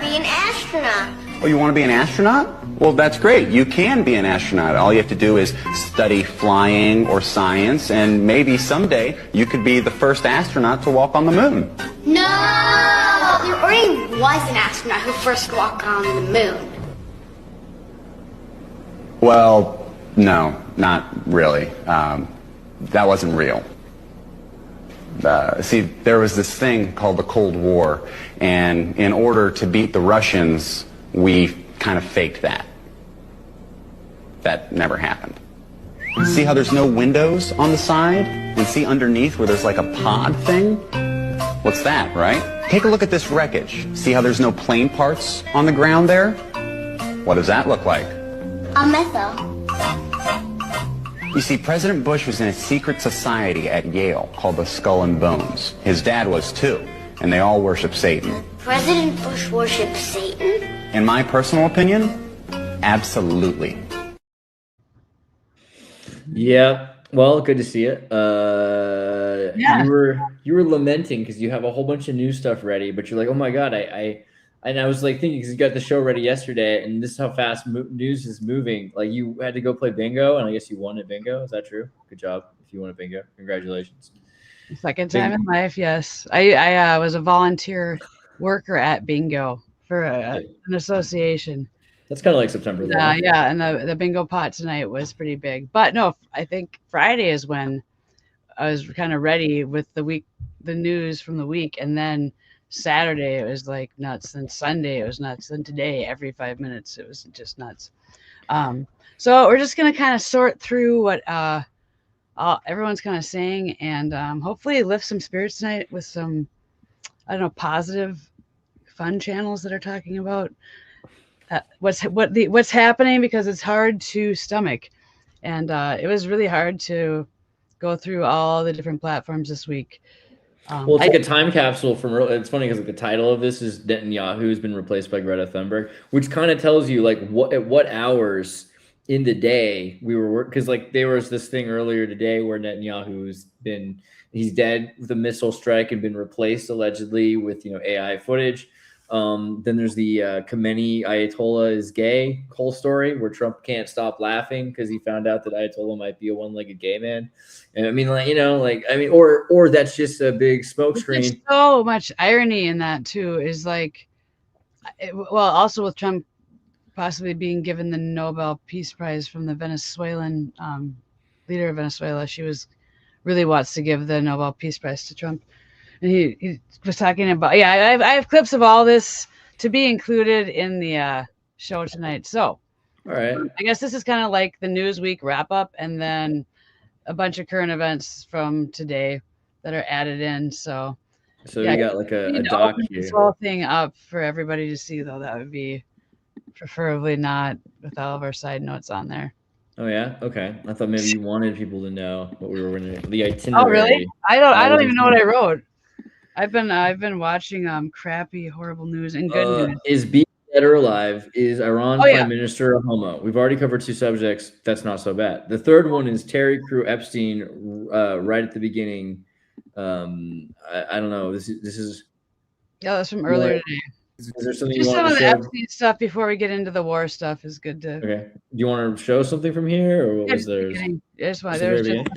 be an astronaut. Oh, you want to be an astronaut? Well, that's great. You can be an astronaut. All you have to do is study flying or science, and maybe someday you could be the first astronaut to walk on the moon. No! There already was an astronaut who first walked on the moon. Well, no, not really. That wasn't real. See, there was this thing called the Cold War, and in order to beat the Russians, we kind of faked that. That never happened. See how there's no windows on the side? And see underneath where there's like a pod thing? What's that, right? Take a look at this wreckage. See how there's no plane parts on the ground there? What does that look like? A missile. You see, President Bush was in a secret society at Yale called the Skull and Bones. His dad was too, and they all worship Satan. President Bush worships Satan? In my personal opinion, absolutely. Yeah. Well, good to see it. Yeah. You were lamenting because you have a whole bunch of new stuff ready, but you're like, oh my god, I was like thinking because you got the show ready yesterday, and this is how fast news is moving. Like you had to go play bingo, and I guess you won at bingo. Is that true? Good job. If you won at bingo, congratulations. Second time in life, yes. I was a volunteer worker at bingo for an association. That's kind of like September. Yeah, and the bingo pot tonight was pretty big. But no, I think Friday is when I was kind of ready with the news from the week, and then Saturday it was like nuts, then Sunday it was nuts, then today every 5 minutes it was just nuts. So we're just gonna kind of sort through what everyone's kind of saying, and hopefully lift some spirits tonight with some, I don't know, positive, fun channels that are talking about what's happening, because it's hard to stomach, and it was really hard to go through all the different platforms this week. We'll take a time capsule from. It's funny because like, the title of this is Netanyahu has been replaced by Greta Thunberg, which kind of tells you like at what hours in the day we were working, because like there was this thing earlier today where he's dead with a missile strike and been replaced allegedly with AI footage. Then there's the Khamenei Ayatollah is gay whole story where Trump can't stop laughing because he found out that Ayatollah might be a one-legged gay man. And I mean, or that's just a big smokescreen. There's so much irony in that too. Is like, also with Trump possibly being given the Nobel Peace Prize from the Venezuelan leader of Venezuela. She really wants to give the Nobel Peace Prize to Trump. And he was talking about, I have clips of all this to be included in the show tonight. So, all right, I guess this is kind of like the Newsweek wrap up, and then a bunch of current events from today that are added in. So you got like a doc here. This whole thing up for everybody to see, though. That would be preferably not with all of our side notes on there. Oh yeah, okay. I thought maybe you wanted people to know what we were going to the itinerary. Oh really? I don't even know what I wrote. I've been watching crappy, horrible news and good news. Is being dead or alive? Is Iran Prime Minister a homo? We've already covered 2 subjects. That's not so bad. The third one is Terry Crew Epstein. Right at the beginning. I don't know. This is. Yeah, that's from earlier today. Is there something Just you want some of to the show? Epstein stuff before we get into the war stuff is good to. Okay. Do you want to show something from here, or what was there?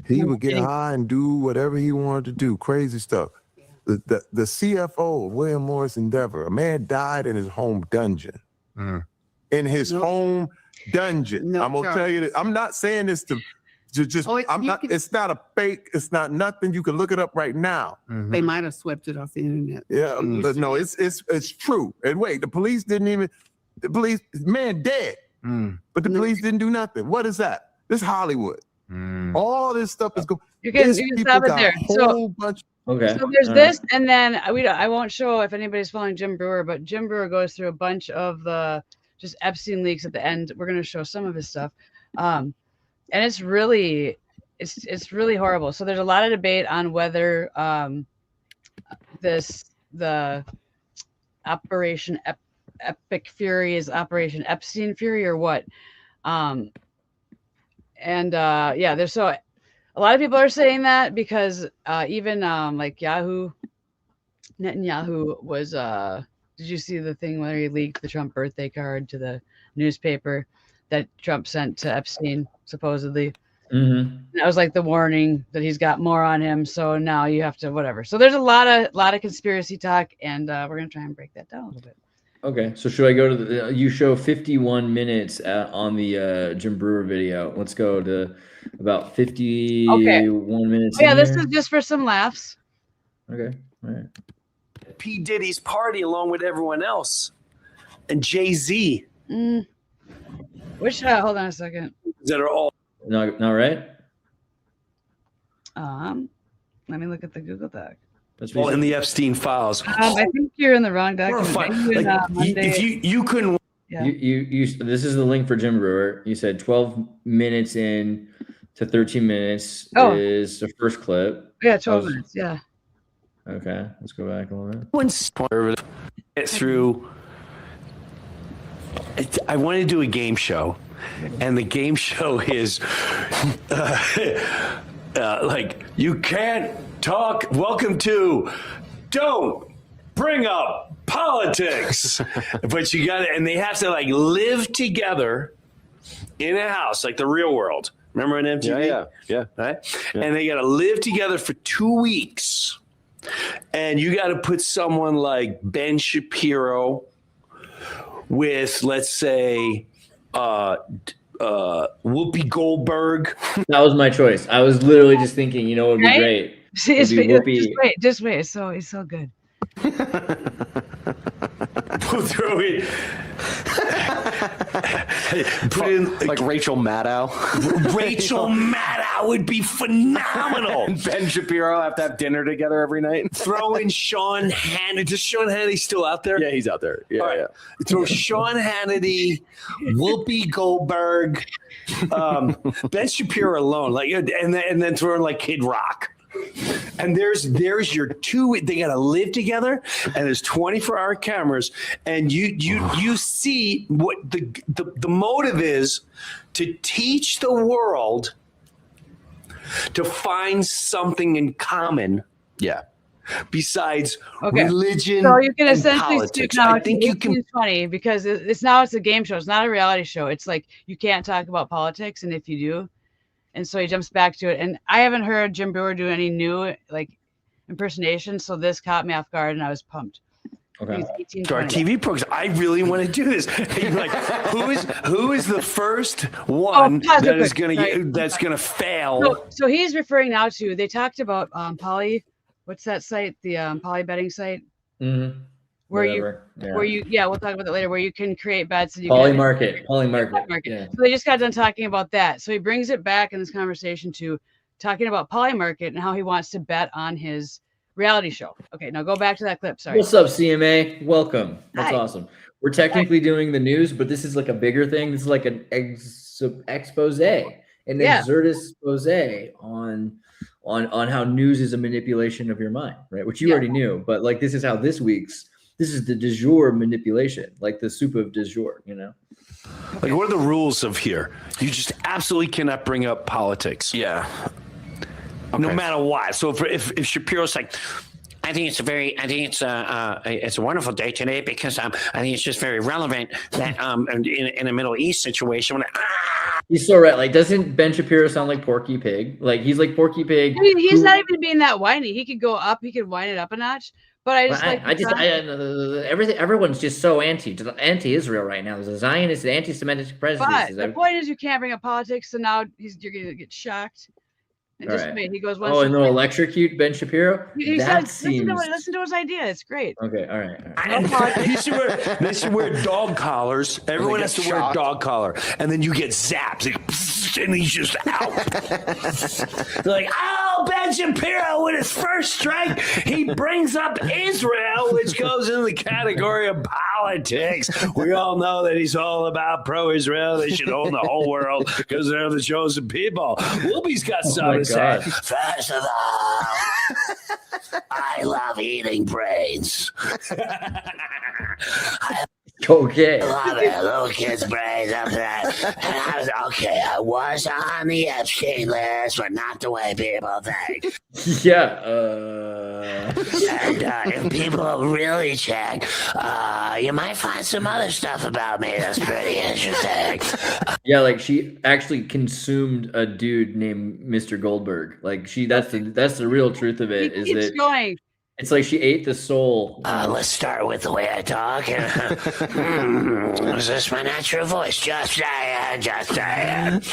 He would get high and do whatever he wanted to do. Crazy stuff. The CFO, William Morris Endeavor, a man died in his home dungeon. In his home dungeon. I'm gonna tell you that. I'm not saying this to just. It's not a fake. It's not nothing. You can look it up right now. They might have swept it off the internet. Yeah, but no, it's true. And wait, the police didn't even. The police, man, dead. But the police didn't do nothing. What is that? This is Hollywood. All this stuff is going. You can stop it there. Okay. So there's this, and then I won't show if anybody's following Jim Brewer, but Jim Brewer goes through a bunch of the just Epstein leaks at the end. We're going to show some of his stuff, and it's really horrible. So there's a lot of debate on whether the Operation Epic Fury is Operation Epstein Fury or what. There's so. A lot of people are saying that because even like Netanyahu was Did you see the thing where he leaked the Trump birthday card to the newspaper that Trump sent to Epstein, supposedly? Mm-hmm. That was like the warning that he's got more on him. So now you have to whatever. So there's a lot of conspiracy talk, and we're gonna try and break that down a little bit. Okay, so should I go to the? You show 51 minutes on the Jim Brewer video. Let's go to about 51 minutes. Oh, yeah, this is just for some laughs. Okay, all right. P. Diddy's party along with everyone else, and Jay-Z. Which hold on a second. That are all not right. Let me look at the Google Doc. That's all in the Epstein files. I think you're in the wrong document. If you couldn't. Yeah. You this is the link for Jim Brewer. You said 12 minutes in to 13 minutes is the first clip. Yeah, 12 minutes. Yeah. Okay, let's go back a little bit. I want to do a game show, and the game show is like, you can't talk. Welcome to Don't Bring Up Politics. But you got it, and they have to like live together in a house like the Real World. Remember on MTV? Yeah. Right? Yeah. And they got to live together for 2 weeks. And you got to put someone like Ben Shapiro with, let's say, Whoopi Goldberg. That was my choice. I was literally just thinking, it would be great. Just wait. So he's so good. Throw it. Put in like Rachel Maddow. Rachel Maddow would be phenomenal. And Ben Shapiro have to have dinner together every night. Throw in Sean Hannity. Is Sean Hannity still out there? Yeah, he's out there. Yeah, right. Throw Sean Hannity, Whoopi Goldberg, Ben Shapiro alone, like, and then throw in like Kid Rock. And there's your two. They got to live together, and there's 24-hour cameras, and you see what the motive is, to teach the world to find something in common. Yeah. Besides religion, so you can and essentially politics. now, I think you can. It's funny because it's a game show. It's not a reality show. It's like you can't talk about politics, and if you do. And so he jumps back to it. And I haven't heard Jim Brewer do any new impersonation. So this caught me off guard and I was pumped. Okay. Our TV program. I really want to do this. Like, who is the first one that's gonna fail? So he's referring now to, they talked about Poly, what's that site? The Poly betting site? Mm-hmm. Where you we'll talk about that later, where you can create bets and you Polymarket. Yeah. So they just got done talking about that. So he brings it back in this conversation to talking about Polymarket and how he wants to bet on his reality show. Okay, now go back to that clip. Sorry. What's up, CMA? Welcome. That's Hi. Awesome. We're technically doing the news, but this is like a bigger thing. This is like an expose, an exerted expose on how news is a manipulation of your mind, right? Which you already knew, but like this is how this is the du jour manipulation, like the soup of du jour, Like, what are the rules of here? You just absolutely cannot bring up politics. Yeah. No matter what. So if Shapiro's like, I think it's a wonderful day today because I think it's just very relevant that in a Middle East situation. He's so right. Like, doesn't Ben Shapiro sound like Porky Pig? Like, he's like Porky Pig. I mean, he's not even being that whiny. He could go up. He could wind it up a notch. But everyone's just so anti-Israel right now. There's a Zionist, anti-Semitic president. But the point is, you can't bring up politics. So now you're going to get shocked. And he goes, and they'll electrocute Ben Shapiro. Listen to his idea. It's great. Okay, all right. They should wear dog collars. Everyone has to wear a dog collar, and then you get zapped, and he's just out. They're like, Ben Shapiro with his first strike, he brings up Israel, which goes in the category of politics. We all know that he's all about pro-Israel. They should own the whole world because they're the chosen people. Whoopi's got something to say. First of all, I love eating brains. Okay. I love it. Little kids' brains up there. And I was on the Epstein list, but not the way people think. Yeah. And if people really check, you might find some other stuff about me that's pretty interesting. Yeah, like she actually consumed a dude named Mr. Goldberg. Like that's the real truth of it. Is keeps that going. it's like she ate the soul. Let's start with the way I talk. Is this my natural voice? Just saying.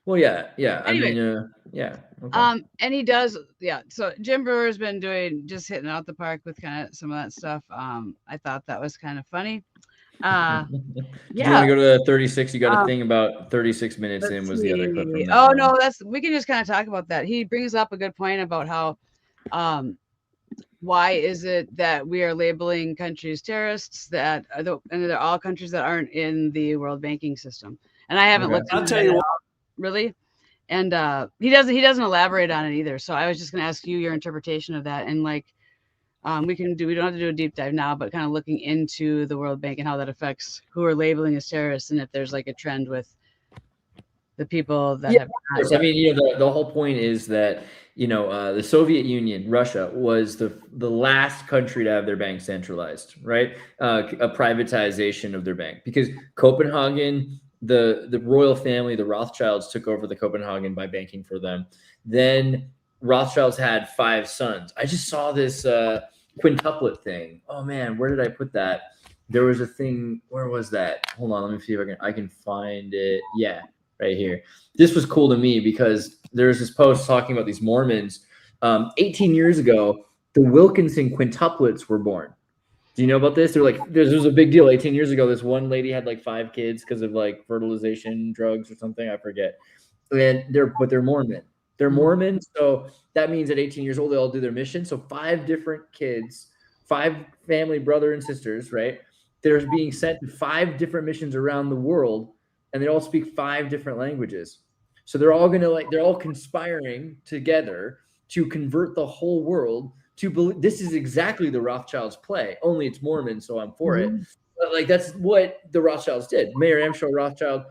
Well, yeah. Anyway. I mean, yeah. Okay. And he does, yeah. So Jim Brewer's been just hitting out the park with kind of some of that stuff. I thought that was kind of funny. Yeah. You want to go to the 36? You got a thing about 36 minutes in was the other clip from that. Oh no, we can just kind of talk about that. He brings up a good point about how why is it that we are labeling countries terrorists and they're all countries that aren't in the world banking system. And I haven't looked. I'll tell you what. Really. And he doesn't elaborate on it either. So I was just going to ask you your interpretation of that. And like, we don't have to do a deep dive now, but kind of looking into the World Bank and how that affects who are labeling as terrorists, and if there's like a trend with the people that have. I mean, the whole point is that the Soviet Union, Russia, was the last country to have their bank centralized, right? A privatization of their bank, because Copenhagen. The royal family, the Rothschilds, took over the Copenhagen by banking for them. Then Rothschilds had 5 sons. I just saw this quintuplet thing. Oh man, where did I put that? There was a thing. Where was that? Hold on, let me see if I can find it. Yeah, right here. This was cool to me because there's this post talking about these Mormons. 18 years ago, the Wilkinson quintuplets were born. Do you know about this? They're like, this was a big deal 18 years ago. This one lady had like 5 kids because of like fertilization drugs or something. I forget. And they're Mormon. They're Mormon. So that means at 18 years old, they all do their mission. So 5 different kids, 5 family, brother and sisters, right? They're being sent to 5 different missions around the world, and they all speak 5 different languages. So they're all they're all conspiring together to convert the whole world to believe. This is exactly the Rothschilds play, only it's Mormon, so I'm for it. But like, that's what the Rothschilds did. Mayer Amschel Rothschild,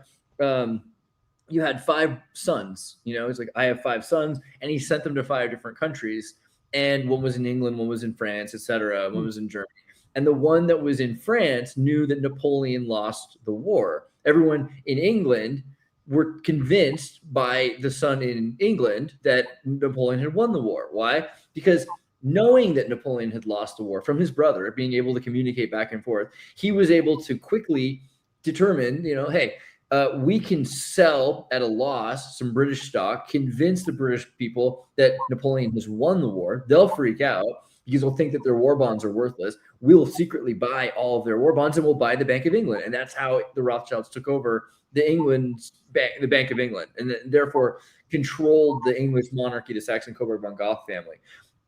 you had 5 sons, it's like, I have 5 sons, and he sent them to 5 different countries. And one was in England, one was in France, etc. One was in Germany. And the one that was in France knew that Napoleon lost the war. Everyone in England were convinced by the son in England that Napoleon had won the war. Why? Because knowing that Napoleon had lost the war from his brother, being able to communicate back and forth, he was able to quickly determine, hey, we can sell at a loss some British stock, convince the British people that Napoleon has won the war. They'll freak out because they'll think that their war bonds are worthless. We'll secretly buy all of their war bonds, and we'll buy the Bank of England. And that's how the Rothschilds took over the Bank of England, and therefore controlled the English monarchy, the Saxon-Coburg-von Goth family.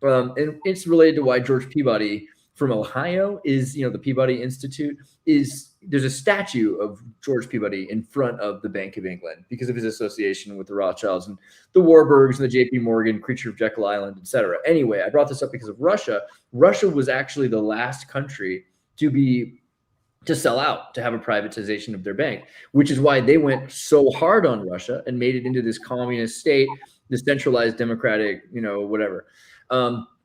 And it's related to why George Peabody from Ohio is, the Peabody Institute there's a statue of George Peabody in front of the Bank of England because of his association with the Rothschilds and the Warburgs and the JP Morgan, Creature of Jekyll Island, etc. Anyway, I brought this up because of Russia. Russia was actually the last country to sell out, to have a privatization of their bank, which is why they went so hard on Russia and made it into this communist state, this centralized democratic, whatever.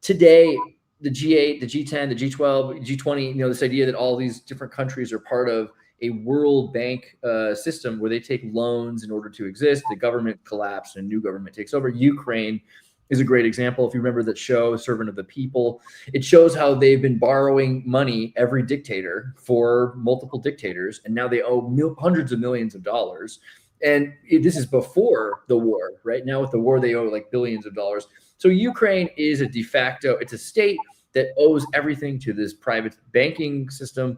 Today, the G8, the G10, the G12, G20, this idea that all these different countries are part of a world bank system where they take loans in order to exist. The government collapsed and a new government takes over. Ukraine is a great example. If you remember that show, Servant of the People, it shows how they've been borrowing money, every dictator, for multiple dictators, and now they owe hundreds of millions of dollars. And this is before the war, right? Now with the war, they owe like billions of dollars. So Ukraine is a de facto, it's a state that owes everything to this private banking system.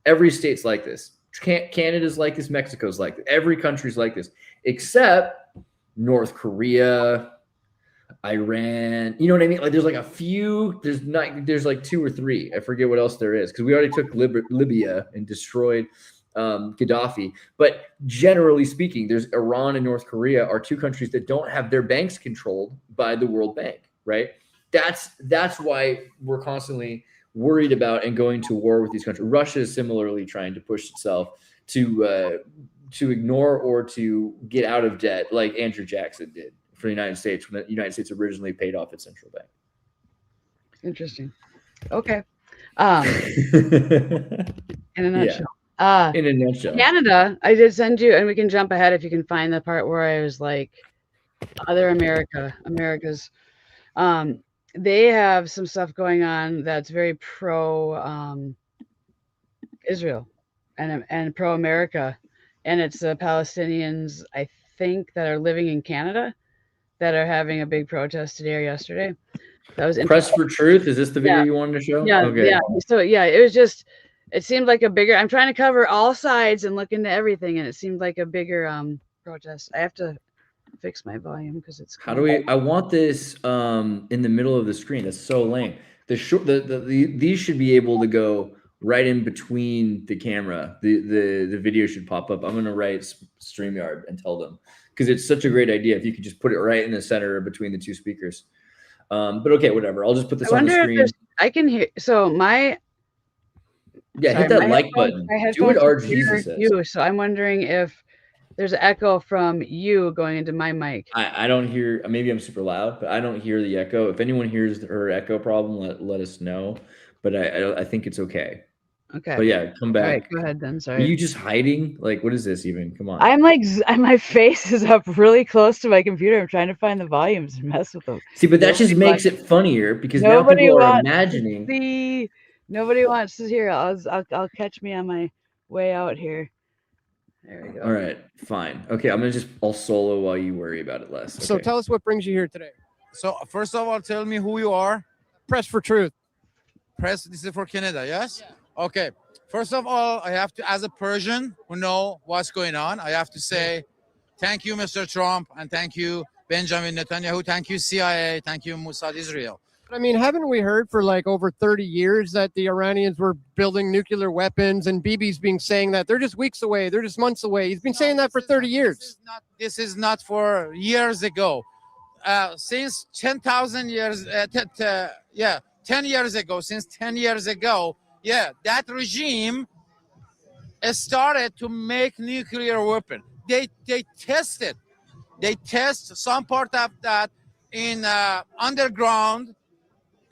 Every state's like this. Canada's like this. Mexico's like this. Every country's like this, except North Korea, Iran. You know what I mean? Like, there's like a few. There's like 2 or 3. I forget what else there is, because we already took Libya and destroyed Gaddafi. But generally speaking, there's Iran and North Korea are 2 countries that don't have their banks controlled by the World Bank, right? That's why we're constantly worried about and going to war with these countries. Russia is similarly trying to push itself to ignore or to get out of debt, like Andrew Jackson did for the United States when the United States originally paid off its central bank. Interesting. Okay. In a nutshell. In a nutshell. Canada, I did send you, and we can jump ahead if you can find the part where I was like, other Americas. They have some stuff going on that's very pro Israel and pro America, and it's the Palestinians, I think, that are living in Canada that are having a big protest today or yesterday. That was Press for Truth. Is this the video you wanted to show? Yeah. Okay. Yeah. So yeah, it seemed like a bigger. I'm trying to cover all sides and look into everything, and it seemed like a bigger protest. I have to fix my volume because it's. How do we? I want this in the middle of the screen. That's so lame. These should be able to go right in between the camera. The video should pop up. I'm gonna write StreamYard and tell them, because it's such a great idea if you could just put it right in the center between the two speakers. But okay, whatever. I'll just put this on the screen. I can hear. So my. Yeah, hit that like button. Do what our Jesus says. So I'm wondering if there's an echo from you going into my mic. I don't hear. Maybe I'm super loud, but I don't hear the echo. If anyone hears her echo problem, let us know. But I think it's okay. Okay. But yeah, come back. All right, go ahead then. Sorry. Are you just hiding? Like, what is this even? Come on. I'm like, my face is up really close to my computer. I'm trying to find the volumes and mess with them. See, but that just makes it funnier because now people are imagining. Nobody wants to hear. I'll catch me on my way out here. There we go. All right, fine. Okay, I'll solo while you worry about it less. Okay. So tell us what brings you here today. So first of all, tell me who you are. Press for Truth. This is for Canada, yes? Yeah. Okay. First of all, I have to, as a Persian who know what's going on, I have to say thank you, Mr. Trump, and thank you, Benjamin Netanyahu. Thank you, CIA. Thank you, Mossad Israel. I mean, haven't we heard for like over 30 years that the Iranians were building nuclear weapons, and Bibi's been saying that they're just weeks away, they're just months away. He's been saying that for 30 years. This is not for years ago. Since 10,000 years, 10 years ago, since 10 years ago, that regime started to make nuclear weapon. They test some part of that in underground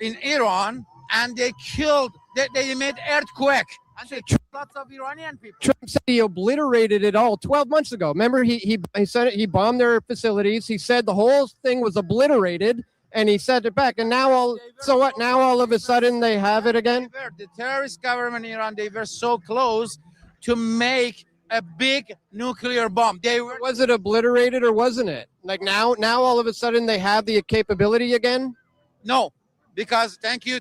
in Iran, and they killed. They made earthquake, and they killed lots of Iranian people. Trump said he obliterated it all 12 months ago. Remember, he said it, he bombed their facilities. He said the whole thing was obliterated, and he said it back. And now Now all of a sudden they have it again. The terrorist government in Iran, they were so close to make a big nuclear bomb. Was it obliterated or wasn't it? Like now all of a sudden they have the capability again? No, because thank you,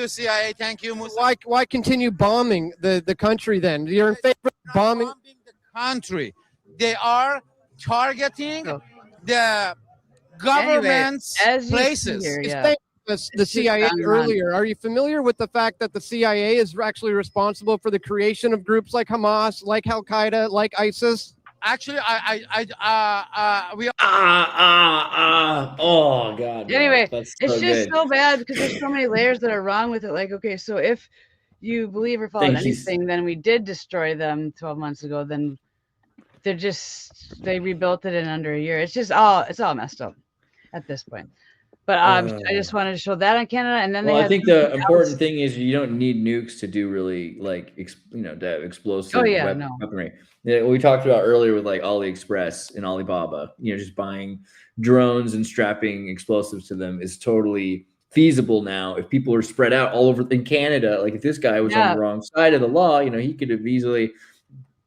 CIA, thank you, Musa. Why continue bombing the country then? You're in favor of bombing the country. They are targeting the government's places. The CIA earlier. Are you familiar with the fact that the CIA is actually responsible for the creation of groups like Hamas, like Al Qaeda, like ISIS? Actually, oh God. Anyway, it's just so bad because there's so many layers that are wrong with it. Like, okay, so if you believe or follow anything, then we did destroy them 12 months ago. Then they rebuilt it in under a year. It's all messed up at this point. But I just wanted to show that on Canada, and then I think the important thing is you don't need nukes to do really to have explosive weaponry. Yeah, we talked about earlier with like AliExpress and Alibaba, just buying drones and strapping explosives to them is totally feasible now. If people are spread out all over in Canada, like if this guy was on the wrong side of the law, he could have easily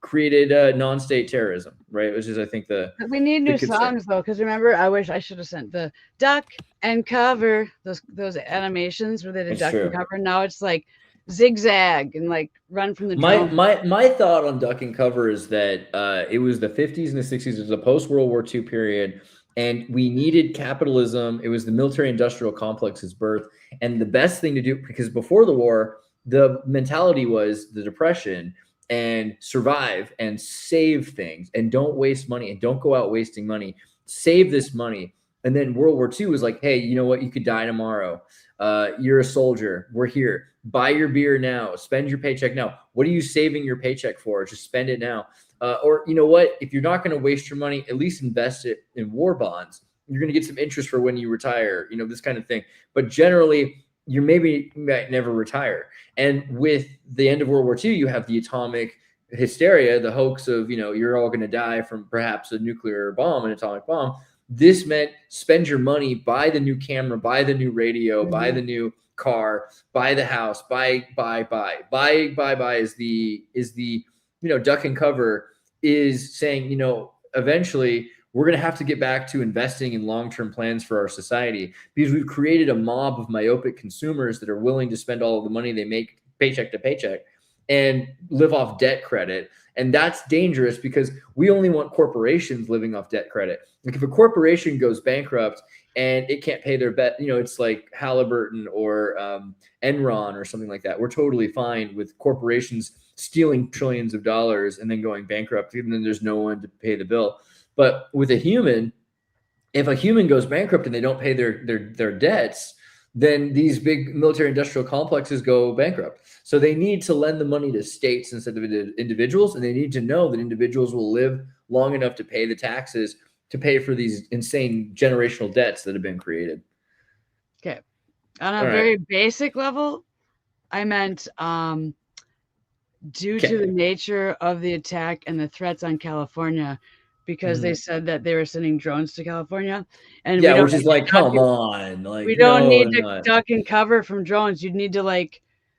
created non-state terrorism, right? Which is, I think, we need new songs though, because remember, I wish I should have sent the duck and cover those animations where they did duck and cover. Now it's like zigzag and like run from the drone. My thought on duck and cover is that it was the 50s and the 60s. It was a post-World War II period, and we needed capitalism. It was the military-industrial complex's birth, and the best thing to do, because before the war, the mentality was the Depression and survive and save things and don't waste money and don't go out wasting money. Save this money. And then World War II was like, hey, you know what? You could die tomorrow. You're a soldier. We're here. Buy your beer now. Spend your paycheck now. What are you saving your paycheck for? Just spend it now. Or you know what? If you're not going to waste your money, at least invest it in war bonds. You're going to get some interest for when you retire, this kind of thing. But generally, you might never retire. And with the end of World War II, you have the atomic hysteria, the hoax of, you're all going to die from perhaps a nuclear bomb, an atomic bomb. This meant spend your money, buy the new camera, buy the new radio, buy the new car, buy the house, buy is the duck and cover is saying, eventually we're going to have to get back to investing in long-term plans for our society because we've created a mob of myopic consumers that are willing to spend all of the money they make paycheck to paycheck and live off debt credit. And that's dangerous because we only want corporations living off debt credit. Like if a corporation goes bankrupt and it can't pay their bet, it's like Halliburton or Enron or something like that. We're totally fine with corporations stealing trillions of dollars and then going bankrupt, and then there's no one to pay the bill. But with a human, if a human goes bankrupt and they don't pay their debts, then these big military industrial complexes go bankrupt. So they need to lend the money to states instead of individuals, and they need to know that individuals will live long enough to pay the taxes to pay for these insane generational debts that have been created. Okay. On a very basic level, I meant due to the nature of the attack and the threats on California, because they said that they were sending drones to California, and which is like, come on, like we don't need to duck and cover from drones. You'd need to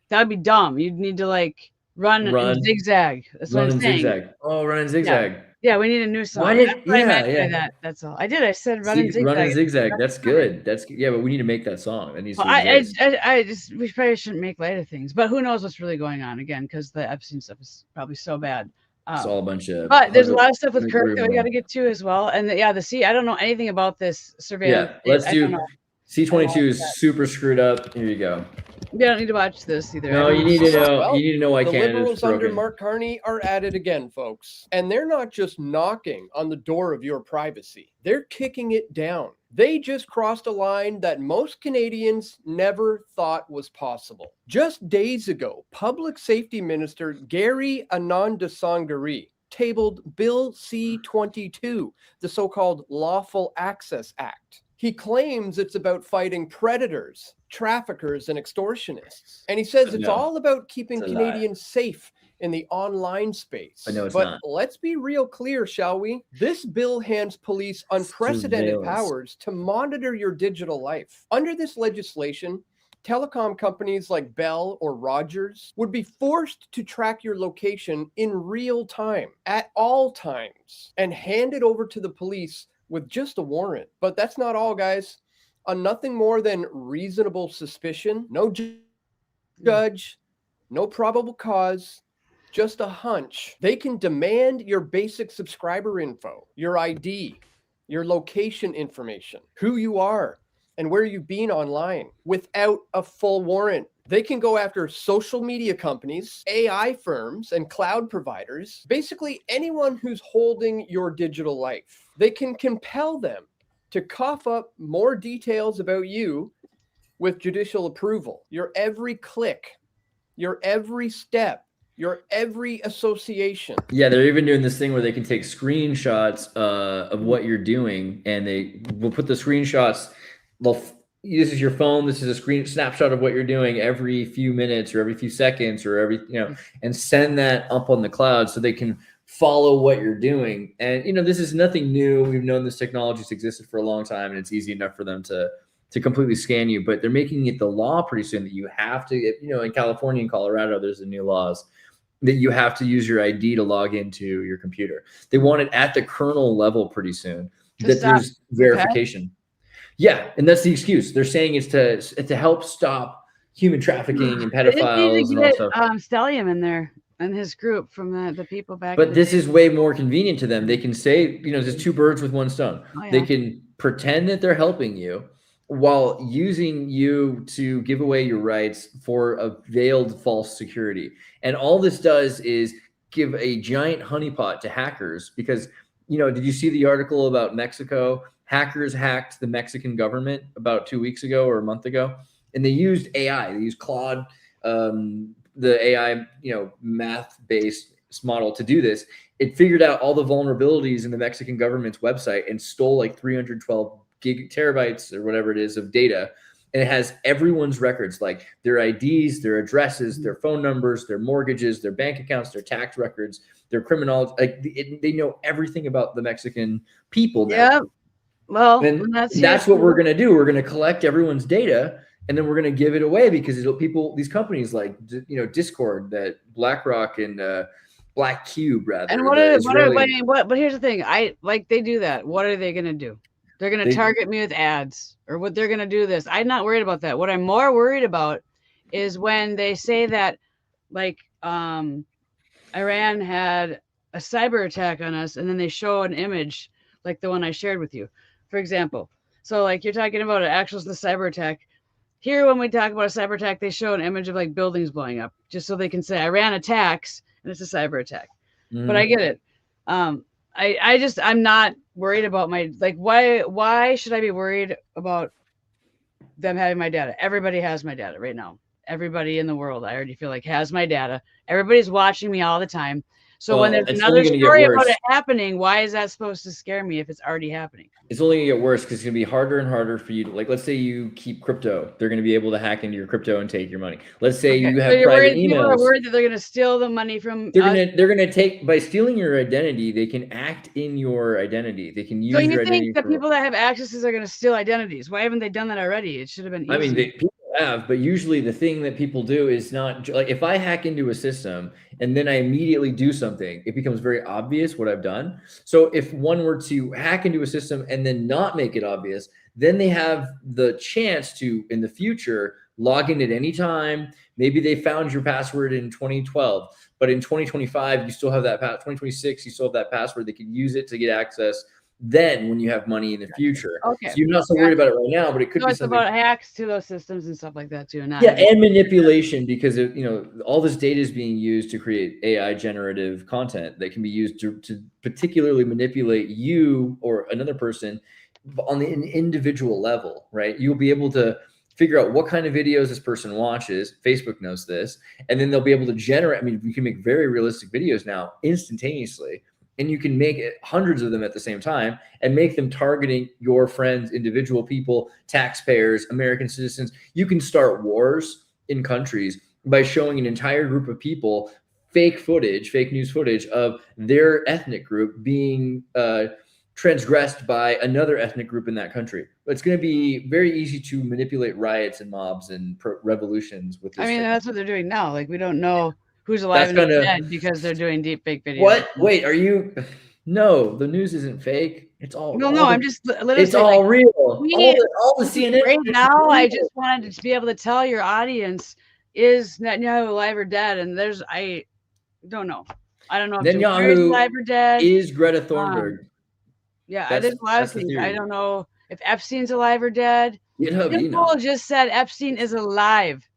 that'd be dumb. You'd need to run and zigzag. That's what I'm saying. Zigzag. Oh, run and zigzag. Yeah, we need a new song. That's what I meant by that. That's all. I said run and zigzag. Run and zigzag. That's good. But we need to make that song. That needs to exist. We probably shouldn't make light of things, but who knows what's really going on again? Because the Epstein stuff is probably so bad. It's all a bunch of. But there's a lot of stuff with Kirk that we got to get to as well. And I don't know anything about this surveillance. Yeah, let's do. C-22 is super screwed up. Here you go. We don't need to watch this either. No, you need to know. Well, you need to know why the Canada's liberals broken. under Mark Carney are at it again, folks. And they're not just knocking on the door of your privacy. They're kicking it down. They just crossed a line that most Canadians never thought was possible. Just days ago, Public Safety Minister Gary Anand-Sangari tabled Bill C-22, the so-called Lawful Access Act. He claims it's about fighting predators, traffickers, and extortionists. And he says it's all about keeping Canadians safe in the online space. But let's be real clear, shall we? This bill hands police unprecedented powers to monitor your digital life. Under this legislation, telecom companies like Bell or Rogers would be forced to track your location in real time at all times and hand it over to the police with just a warrant. But that's not all, guys. On nothing more than reasonable suspicion, no judge, no probable cause, just a hunch, they can demand your basic subscriber info, your ID, your location information, who you are, and where you've been online without a full warrant. They can go after social media companies, AI firms, and cloud providers, basically anyone who's holding your digital life. They can compel them to cough up more details about you with judicial approval. Your every click, your every step, your every association. Yeah, they're even doing this thing where they can take screenshots of what you're doing, and they will put the screenshots. This is your phone. This is a snapshot of what you're doing every few minutes or every few seconds or and send that up on the cloud so they can follow what you're doing. And this is nothing new. We've known this technology's existed for a long time, and it's easy enough for them to completely scan you. But they're making it the law pretty soon that you have to. In California and Colorado, there's the new laws that you have to use your ID to log into your computer. They want it at the kernel level pretty soon. That there's verification. Yeah, and that's the excuse. They're saying it's to help stop human trafficking and pedophiles and all that stuff. Stellium in there and his group from the people back. But this is way more convenient to them. They can say, there's two birds with one stone. Oh, yeah. They can pretend that they're helping you while using you to give away your rights for a veiled false security. And all this does is give a giant honeypot to hackers because, did you see the article about Mexico? Hackers hacked the Mexican government about 2 weeks ago or a month ago, and they used AI. They used Claude, the AI, math-based model to do this. It figured out all the vulnerabilities in the Mexican government's website and stole like 312 terabytes or whatever it is of data. And it has everyone's records, like their IDs, their addresses, their phone numbers, their mortgages, their bank accounts, their tax records, their criminal. Like they know everything about the Mexican people now. Yeah. Well, and that's what we're going to do. We're going to collect everyone's data, and then we're going to give it away because these companies like Discord, that BlackRock and Black Cube, rather. And but here's the thing. They do that. What are they going to do? They're going to target me with ads, or what they're going to do this. I'm not worried about that. What I'm more worried about is when they say that, like, Iran had a cyber attack on us, and then they show an image like the one I shared with you, for example. So, like, you're talking about the cyber attack. Here, when we talk about a cyber attack, they show an image of like buildings blowing up, just so they can say Iran attacks, and it's a cyber attack. But I get it. I'm not worried about why should I be worried about them having my data? Everybody has my data right now. Everybody in the world, I already feel like, has my data. Everybody's watching me all the time. So when there's another story about it happening, why is that supposed to scare me if it's already happening? It's only gonna get worse because it's gonna be harder and harder for you to, like, let's say you keep crypto, they're gonna be able to hack into your crypto and take your money. Let's say you have private emails. People are worried that they're gonna steal the money from. They're gonna take, by stealing your identity, they can act in your identity. They can use your identity. So you think the people that have accesses are gonna steal identities? Why haven't they done that already? It should have been easy. I mean, people have, but usually the thing that people do is not like, if I hack into a system and then I immediately do something, it becomes very obvious what I've done. So if one were to hack into a system and then not make it obvious, then they have the chance to, in the future, log in at any time. Maybe they found your password in 2012, but in 2025, you still have that 2026, you still have that password. They can use it to get access then when you have money in the future. Okay. So you're not so worried about it right now, but it could be it's something about hacks to those systems and stuff like that too. And manipulation, because all this data is being used to create AI generative content that can be used to particularly manipulate you or another person on an individual level, right? You'll be able to figure out what kind of videos this person watches. Facebook knows this, and then they'll be able to generate. I mean, you can make very realistic videos now instantaneously. And you can make hundreds of them at the same time and make them targeting your friends, individual people, taxpayers, American citizens. You can start wars in countries by showing an entire group of people fake news footage of their ethnic group being transgressed by another ethnic group in that country. It's going to be very easy to manipulate riots and mobs and revolutions with this. I mean, that's what they're doing now. Like, we don't know who's alive and who's dead because they're doing deep fake videos. What? Wait, are you? No, the news isn't fake. It's all. I'm just literally. It's all real. All the CNN. Right now, I just wanted to be able to tell your audience, is Netanyahu alive or dead? And I don't know. I don't know if Netanyahu is alive or dead. Is Greta Thunberg? There's a lot of things. I don't know if Epstein's alive or dead. People just said Epstein is alive.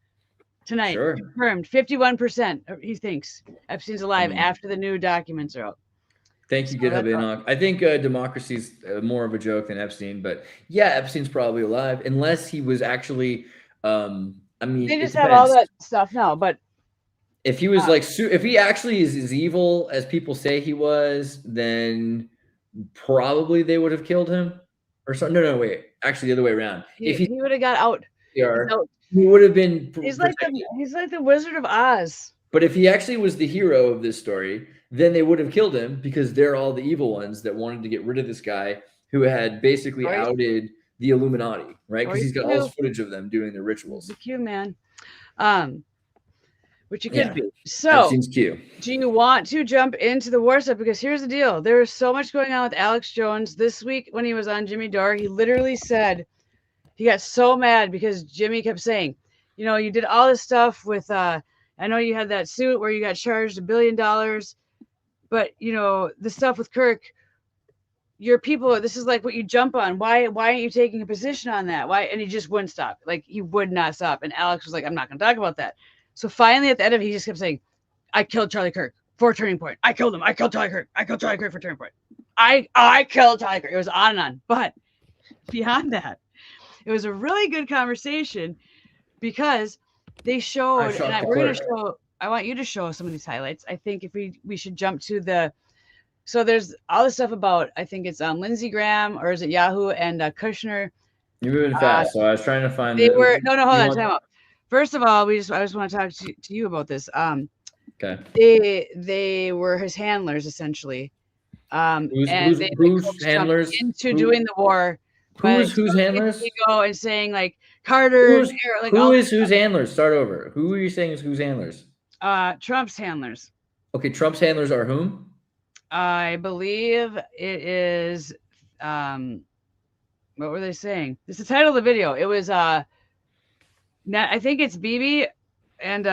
Tonight, confirmed 51%. He thinks Epstein's alive after the new documents are out. Thank you, GitHub Enoch. I think democracy's more of a joke than Epstein, but yeah, Epstein's probably alive unless he was actually. They just have all that stuff now, but if he was if he actually is as evil as people say he was, then probably they would have killed him or something. No, wait, actually the other way around. If he would have got out. He would have been. He's like the Wizard of Oz. But if he actually was the hero of this story, then they would have killed him because they're all the evil ones that wanted to get rid of this guy who had basically outed the Illuminati, right? Because he's got all this footage of them doing their rituals. The Q man, which you could be. So, Q. Do you want to jump into the war stuff? Because here's the deal: there was so much going on with Alex Jones this week when he was on Jimmy Dore. He literally said. He got so mad because Jimmy kept saying, you did all this stuff with, I know you had that suit where you got charged $1 billion, but the stuff with Kirk, your people, this is like what you jump on. Why aren't you taking a position on that? Why? And he just wouldn't stop. Like, he would not stop. And Alex was like, I'm not going to talk about that. So finally at the end of it, he just kept saying, I killed Charlie Kirk for Turning Point. I killed him. I killed Charlie Kirk. I killed Charlie Kirk for Turning Point. I killed Charlie Kirk. It was on and on. But beyond that, it was a really good conversation because they showed, shot and the we're going to clerk. show. I want you to show some of these highlights. I think if we should jump to the. So there's all this stuff about. I think it's Lindsey Graham or is it Yahoo and Kushner. You're moving fast, so I was trying to find. They were hold on, want, time out. First of all, I just want to talk to you about this. Okay. They were his handlers essentially. And who's they handlers into doing the war. Who's handlers? They go and saying like Carter. Whose handlers? Start over. Who are you saying is whose handlers? Trump's handlers. Okay, Trump's handlers are whom? I believe it is. What were they saying? It's the title of the video. It was I think it's Bibi and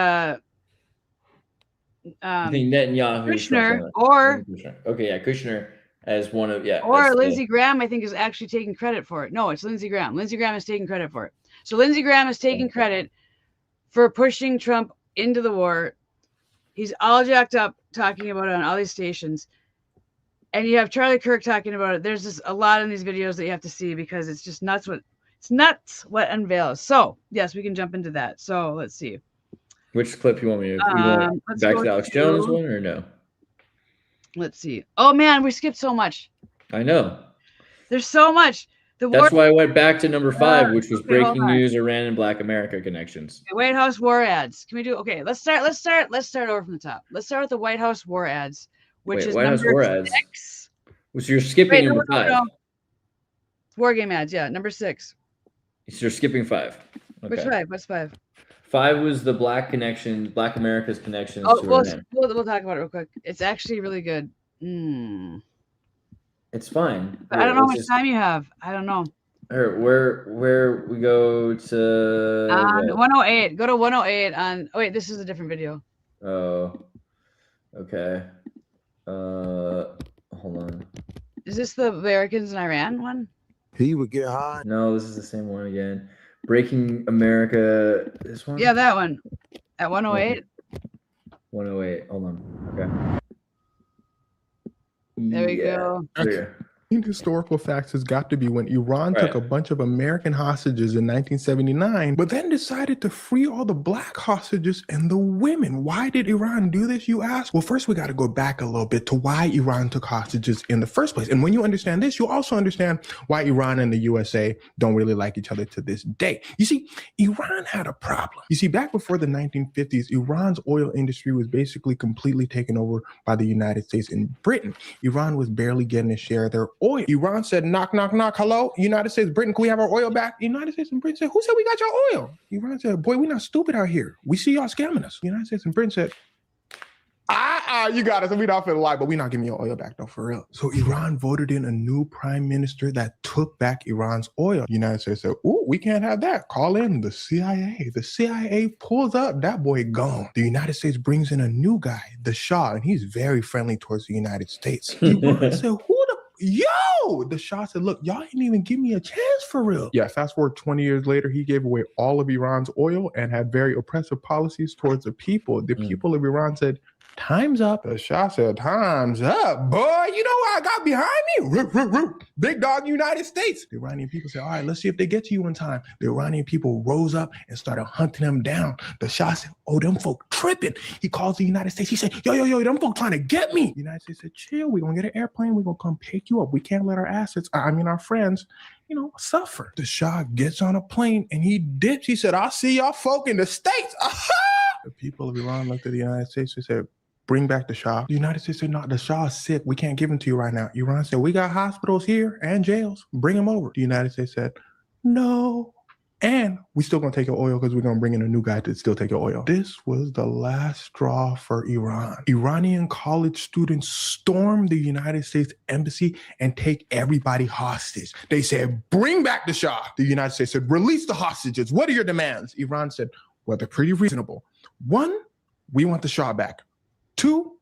I think Netanyahu, Kushner, or okay, yeah, Kushner as one of or Lindsey Graham. I think is actually taking credit for it. No, it's Lindsey Graham. Lindsey Graham is taking credit for it. So Lindsey Graham is taking credit for pushing Trump into the war. He's all jacked up talking about it on all these stations. And you have Charlie Kirk talking about it. There's just a lot in these videos that you have to see because it's just nuts what unveils. So yes, we can jump into that. So let's see. Which clip you want me to? You want back to the Alex Jones one or no? Let's see. Oh man, we skipped so much. I know. There's so much. That's why I went back to number 5, which was breaking news: Iran and Black America connections. White House war ads. Can we do? Okay, let's start over from the top. Let's start with the White House war ads, which is White House number war 6. ads. So you're skipping number 5. No. War game ads, yeah, number 6. So you're skipping 5. Okay. Which 5? What's 5? 5 was the Black America's connections. Oh, to we'll talk about it real quick. It's actually really good. It's fine. But I don't know how much time you have. I don't know. Where we go to 108. Go to 108 on. Oh wait, this is a different video. Oh, okay. Hold on. Is this the Americans in Iran one? He would get high. No, this is the same one again. Breaking America. This one? Yeah, that one. At 108. 108. Hold on. Okay. There we go. There. Historical facts has got to be when Iran took a bunch of American hostages in 1979, but then decided to free all the black hostages and the women. Why did Iran do this, you ask? Well, first we got to go back a little bit to why Iran took hostages in the first place. And when you understand this, you also understand why Iran and the USA don't really like each other to this day. You see, Iran had a problem. You see, back before the 1950s, Iran's oil industry was basically completely taken over by the United States and Britain. Iran was barely getting a share of their oil. Iran said, knock, knock, knock. Hello, United States, Britain, can we have our oil back? United States and Britain said, who said we got your oil? Iran said, boy, we're not stupid out here. We see y'all scamming us. United States and Britain said, you got us. We don't feel lie, but we're not giving your oil back though, for real. So Iran voted in a new prime minister that took back Iran's oil. United States said, ooh, we can't have that. Call in the CIA. The CIA pulls up, that boy gone. The United States brings in a new guy, the Shah, and he's very friendly towards the United States. Iran said, the Shah said, look, y'all didn't even give me a chance for real. Yeah, fast forward 20 years later, he gave away all of Iran's oil and had very oppressive policies towards the people. The people of Iran said, time's up. The Shah said, time's up. Boy, you know what I got behind me? Roop, roop, roop. Big dog United States. The Iranian people said, all right, let's see if they get to you in time. The Iranian people rose up and started hunting them down. The Shah said, oh, them folk tripping. He calls the United States. He said, yo, them folk trying to get me. The United States said, chill, we're going to get an airplane. We're going to come pick you up. We can't let our our friends, suffer. The Shah gets on a plane and he dips. He said, I'll see y'all folk in the States. The people of Iran looked at the United States and said, bring back the Shah. The United States said, no, the Shah is sick. We can't give him to you right now. Iran said, we got hospitals here and jails. Bring him over. The United States said, no. And we still going to take your oil because we're going to bring in a new guy to still take your oil. This was the last straw for Iran. Iranian college students stormed the United States embassy and take everybody hostage. They said, bring back the Shah. The United States said, release the hostages. What are your demands? Iran said, well, they're pretty reasonable. 1, we want the Shah back. 2,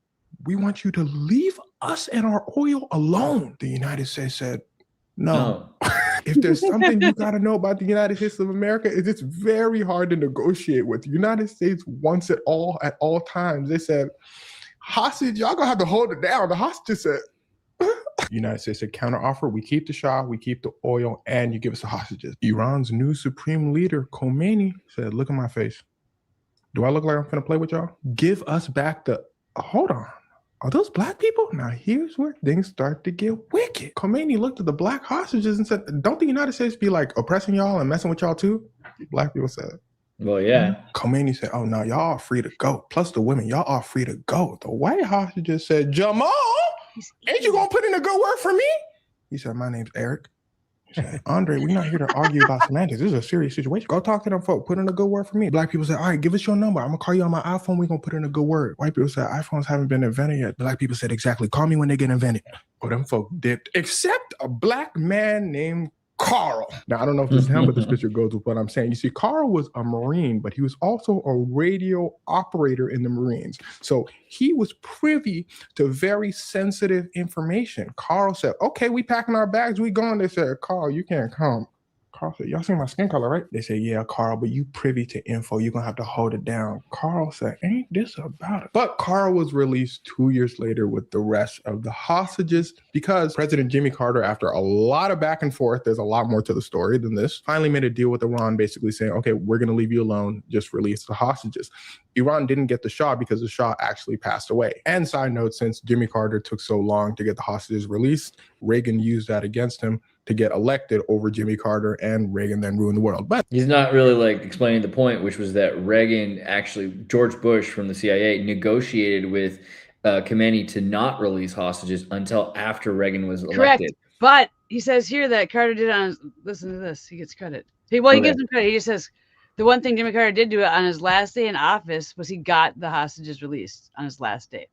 we want you to leave us and our oil alone. The United States said, no. If there's something you got to know about the United States of America, is it's very hard to negotiate with. The United States wants it all at all times. They said, hostage, y'all gonna have to hold it down. The hostage said, United States said, counteroffer, we keep the Shah, we keep the oil, and you give us the hostages. Iran's new supreme leader, Khomeini, said, look at my face. Do I look like I'm finna play with y'all? Give us back the... Hold on. Are those black people? Now, here's where things start to get wicked. Khomeini looked at the black hostages and said, don't the United States be like oppressing y'all and messing with y'all too? Black people said. Well, yeah. Khomeini said, oh, no, y'all are free to go. Plus the women, y'all are free to go. The white hostages said, Jamal, ain't you gonna put in a good word for me? He said, my name's Eric. He said, Andre, we're not here to argue about semantics. This is a serious situation. Go talk to them folk. Put in a good word for me. Black people said, all right, give us your number. I'm going to call you on my iPhone. We're going to put in a good word. White people said, iPhones haven't been invented yet. Black people said, exactly. Call me when they get invented. Oh, them folk dipped. Except a black man named Carl. Now, I don't know if this is him, but this picture goes with what I'm saying. You see, Carl was a Marine, but he was also a radio operator in the Marines. So he was privy to very sensitive information. Carl said, okay, we packing our bags, we going. They said, Carl, you can't come. Carl said, y'all see my skin color, right? They said, yeah, Carl, but you privy to info. You're going to have to hold it down. Carl said, ain't this about it? But Carl was released 2 years later with the rest of the hostages because President Jimmy Carter, after a lot of back and forth, there's a lot more to the story than this, finally made a deal with Iran, basically saying, okay, we're going to leave you alone. Just release the hostages. Iran didn't get the Shah because the Shah actually passed away. And side note, since Jimmy Carter took so long to get the hostages released, Reagan used that against him to get elected over Jimmy Carter, and Reagan then ruined the world. But he's not really like explaining the point, which was that Reagan actually, George Bush from the CIA, negotiated with Khomeini to not release hostages until after Reagan was elected. Correct. But he says here that Carter did on his, listen to this, he gets credit. He gives him credit. He just says the one thing Jimmy Carter did do on his last day in office was he got the hostages released on his last day.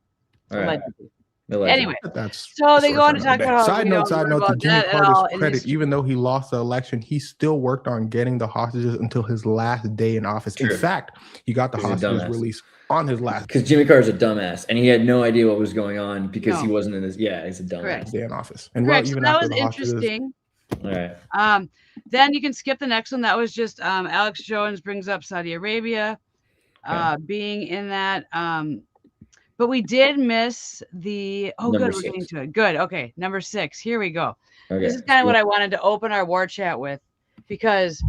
Allegedly. Anyway, so they go on to talk about how side note to Jimmy Carter's credit, even though he lost the election, he still worked on getting the hostages until his last day in office. True. In fact, he got the hostages released on his last. Because Jimmy Carter's a dumbass, and he had no idea what was going on because he wasn't in his. Yeah, he's a dumbass. Day in office, and well, even so that was interesting. All right. Then you can skip the next one. That was just Alex Jones brings up Saudi Arabia being in that. But we did miss the good, we're getting to it. Good. Okay, number 6. Here we go. Okay. This is kind of what I wanted to open our war chat with, because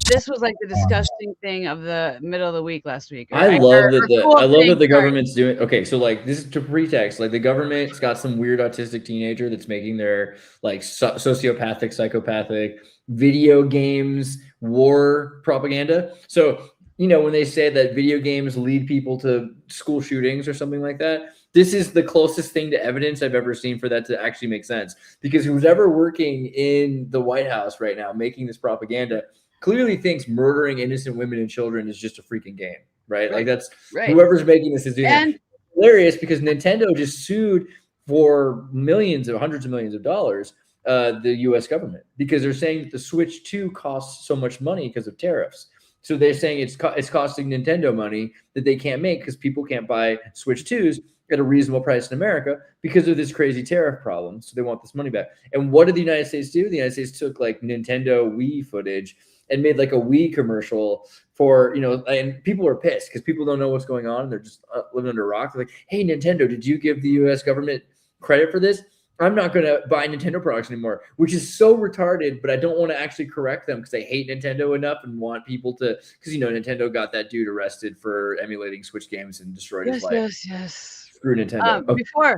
this was like the disgusting thing of the middle of the week last week. I love that the government's doing okay. So like this is to pretext, like the government's got some weird autistic teenager that's making their like sociopathic, psychopathic video games war propaganda. So you know, when they say that video games lead people to school shootings or something like that, this is the closest thing to evidence I've ever seen for that to actually make sense. Because who's ever working in the White House right now making this propaganda clearly thinks murdering innocent women and children is just a freaking game, right? Like that's whoever's making this is doing it. Hilarious because Nintendo just sued for millions or hundreds of millions of dollars the U.S. government because they're saying that the Switch 2 costs so much money because of tariffs. So they're saying it's costing Nintendo money that they can't make because people can't buy Switch 2s at a reasonable price in America because of this crazy tariff problem. So they want this money back. And what did the United States do? The United States took like Nintendo Wii footage and made like a Wii commercial for, you know, and people are pissed because people don't know what's going on. They're just living under a rock. They're like, hey, Nintendo, did you give the U.S. government credit for this? I'm not going to buy Nintendo products anymore, which is so retarded, but I don't want to actually correct them because I hate Nintendo enough and want people to, because, you know, Nintendo got that dude arrested for emulating Switch games and destroyed his life. Yes. Screw Nintendo.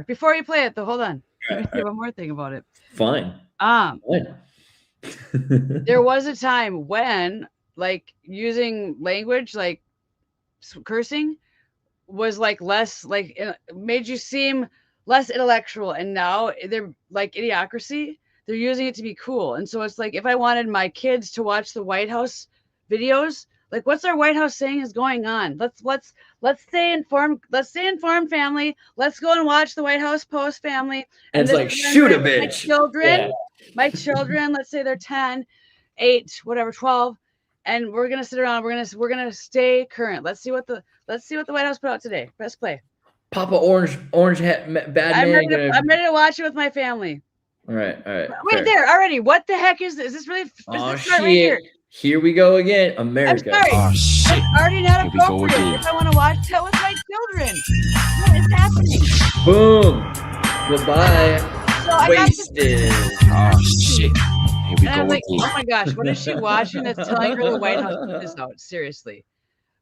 Before you play it, though, hold on. Let me say one more thing about it. Fine. There was a time when, like, using language, like cursing, was like less, like, it made you seem less intellectual, and now they're like Idiocracy. They're using it to be cool, and so it's like if I wanted my kids to watch the White House videos, like what's our White House saying is going on? Let's stay informed. Let's stay informed, family. Let's go and watch the White House Post, family. And it's like shoot a bitch. My children. Let's say they're 10, 8, whatever, 12, and we're gonna sit around. We're gonna stay current. Let's see what the White House put out today. Press play. Papa Orange hat, bad man. I'm ready to watch it with my family. All right. Wait there already. What the heck is this? Is this really? Oh shit! Right here? Here we go again, America. I'm sorry. Oh shit! It's already not appropriate if I want to watch that with my children. What is happening? Boom. Goodbye. I got this, Wasted. Oh shit! Here we and go I'm like, again. oh my gosh, what is she watching that's telling her the White House is out? Seriously,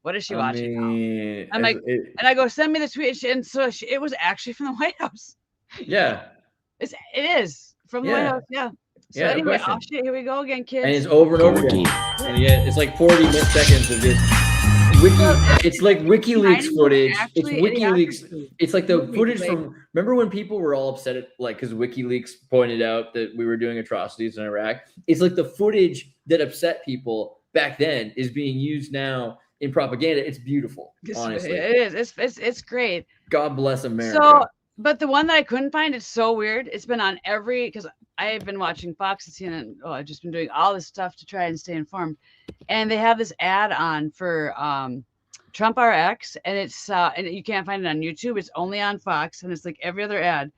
what is she watching now? I'm like, and I go, send me the tweet, and so it was actually from the White House. Yeah. It is from the White House. Yeah. So Yeah, no anyway, question. oh shit, here we go again, kids. And it's over and over again. And yeah, it's like 40 seconds of just it's like WikiLeaks footage. It's WikiLeaks. It's like the footage from. Remember when people were all upset at because WikiLeaks pointed out that we were doing atrocities in Iraq? It's like the footage that upset people back then is being used now in propaganda. It's beautiful, honestly. It is. It's great. God bless America. So, but the one that I couldn't find, it's so weird. It's been on because I have been watching Fox and CNN. Oh, I've just been doing all this stuff to try and stay informed. And they have this ad on for Trump RX, and it's and you can't find it on YouTube. It's only on Fox, and it's like every other ad.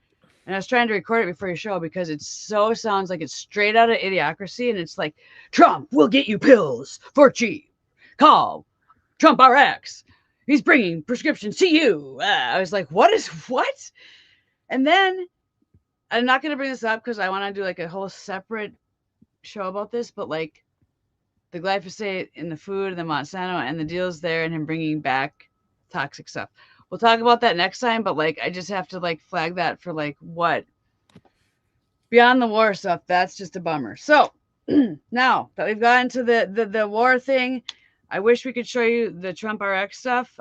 And I was trying to record it before your show because it sounds like it's straight out of Idiocracy, and it's like, Trump will get you pills for cheap. Call Trump RX. He's bringing prescriptions to you. I was like, what? And then I'm not going to bring this up because I want to do like a whole separate show about this, but like the glyphosate in the food and the Monsanto and the deals there and him bringing back toxic stuff. We'll talk about that next time, but like I just have to like flag that for like what beyond the war stuff. That's just a bummer. So now that we've gotten to the war thing, I wish we could show you the Trump RX stuff.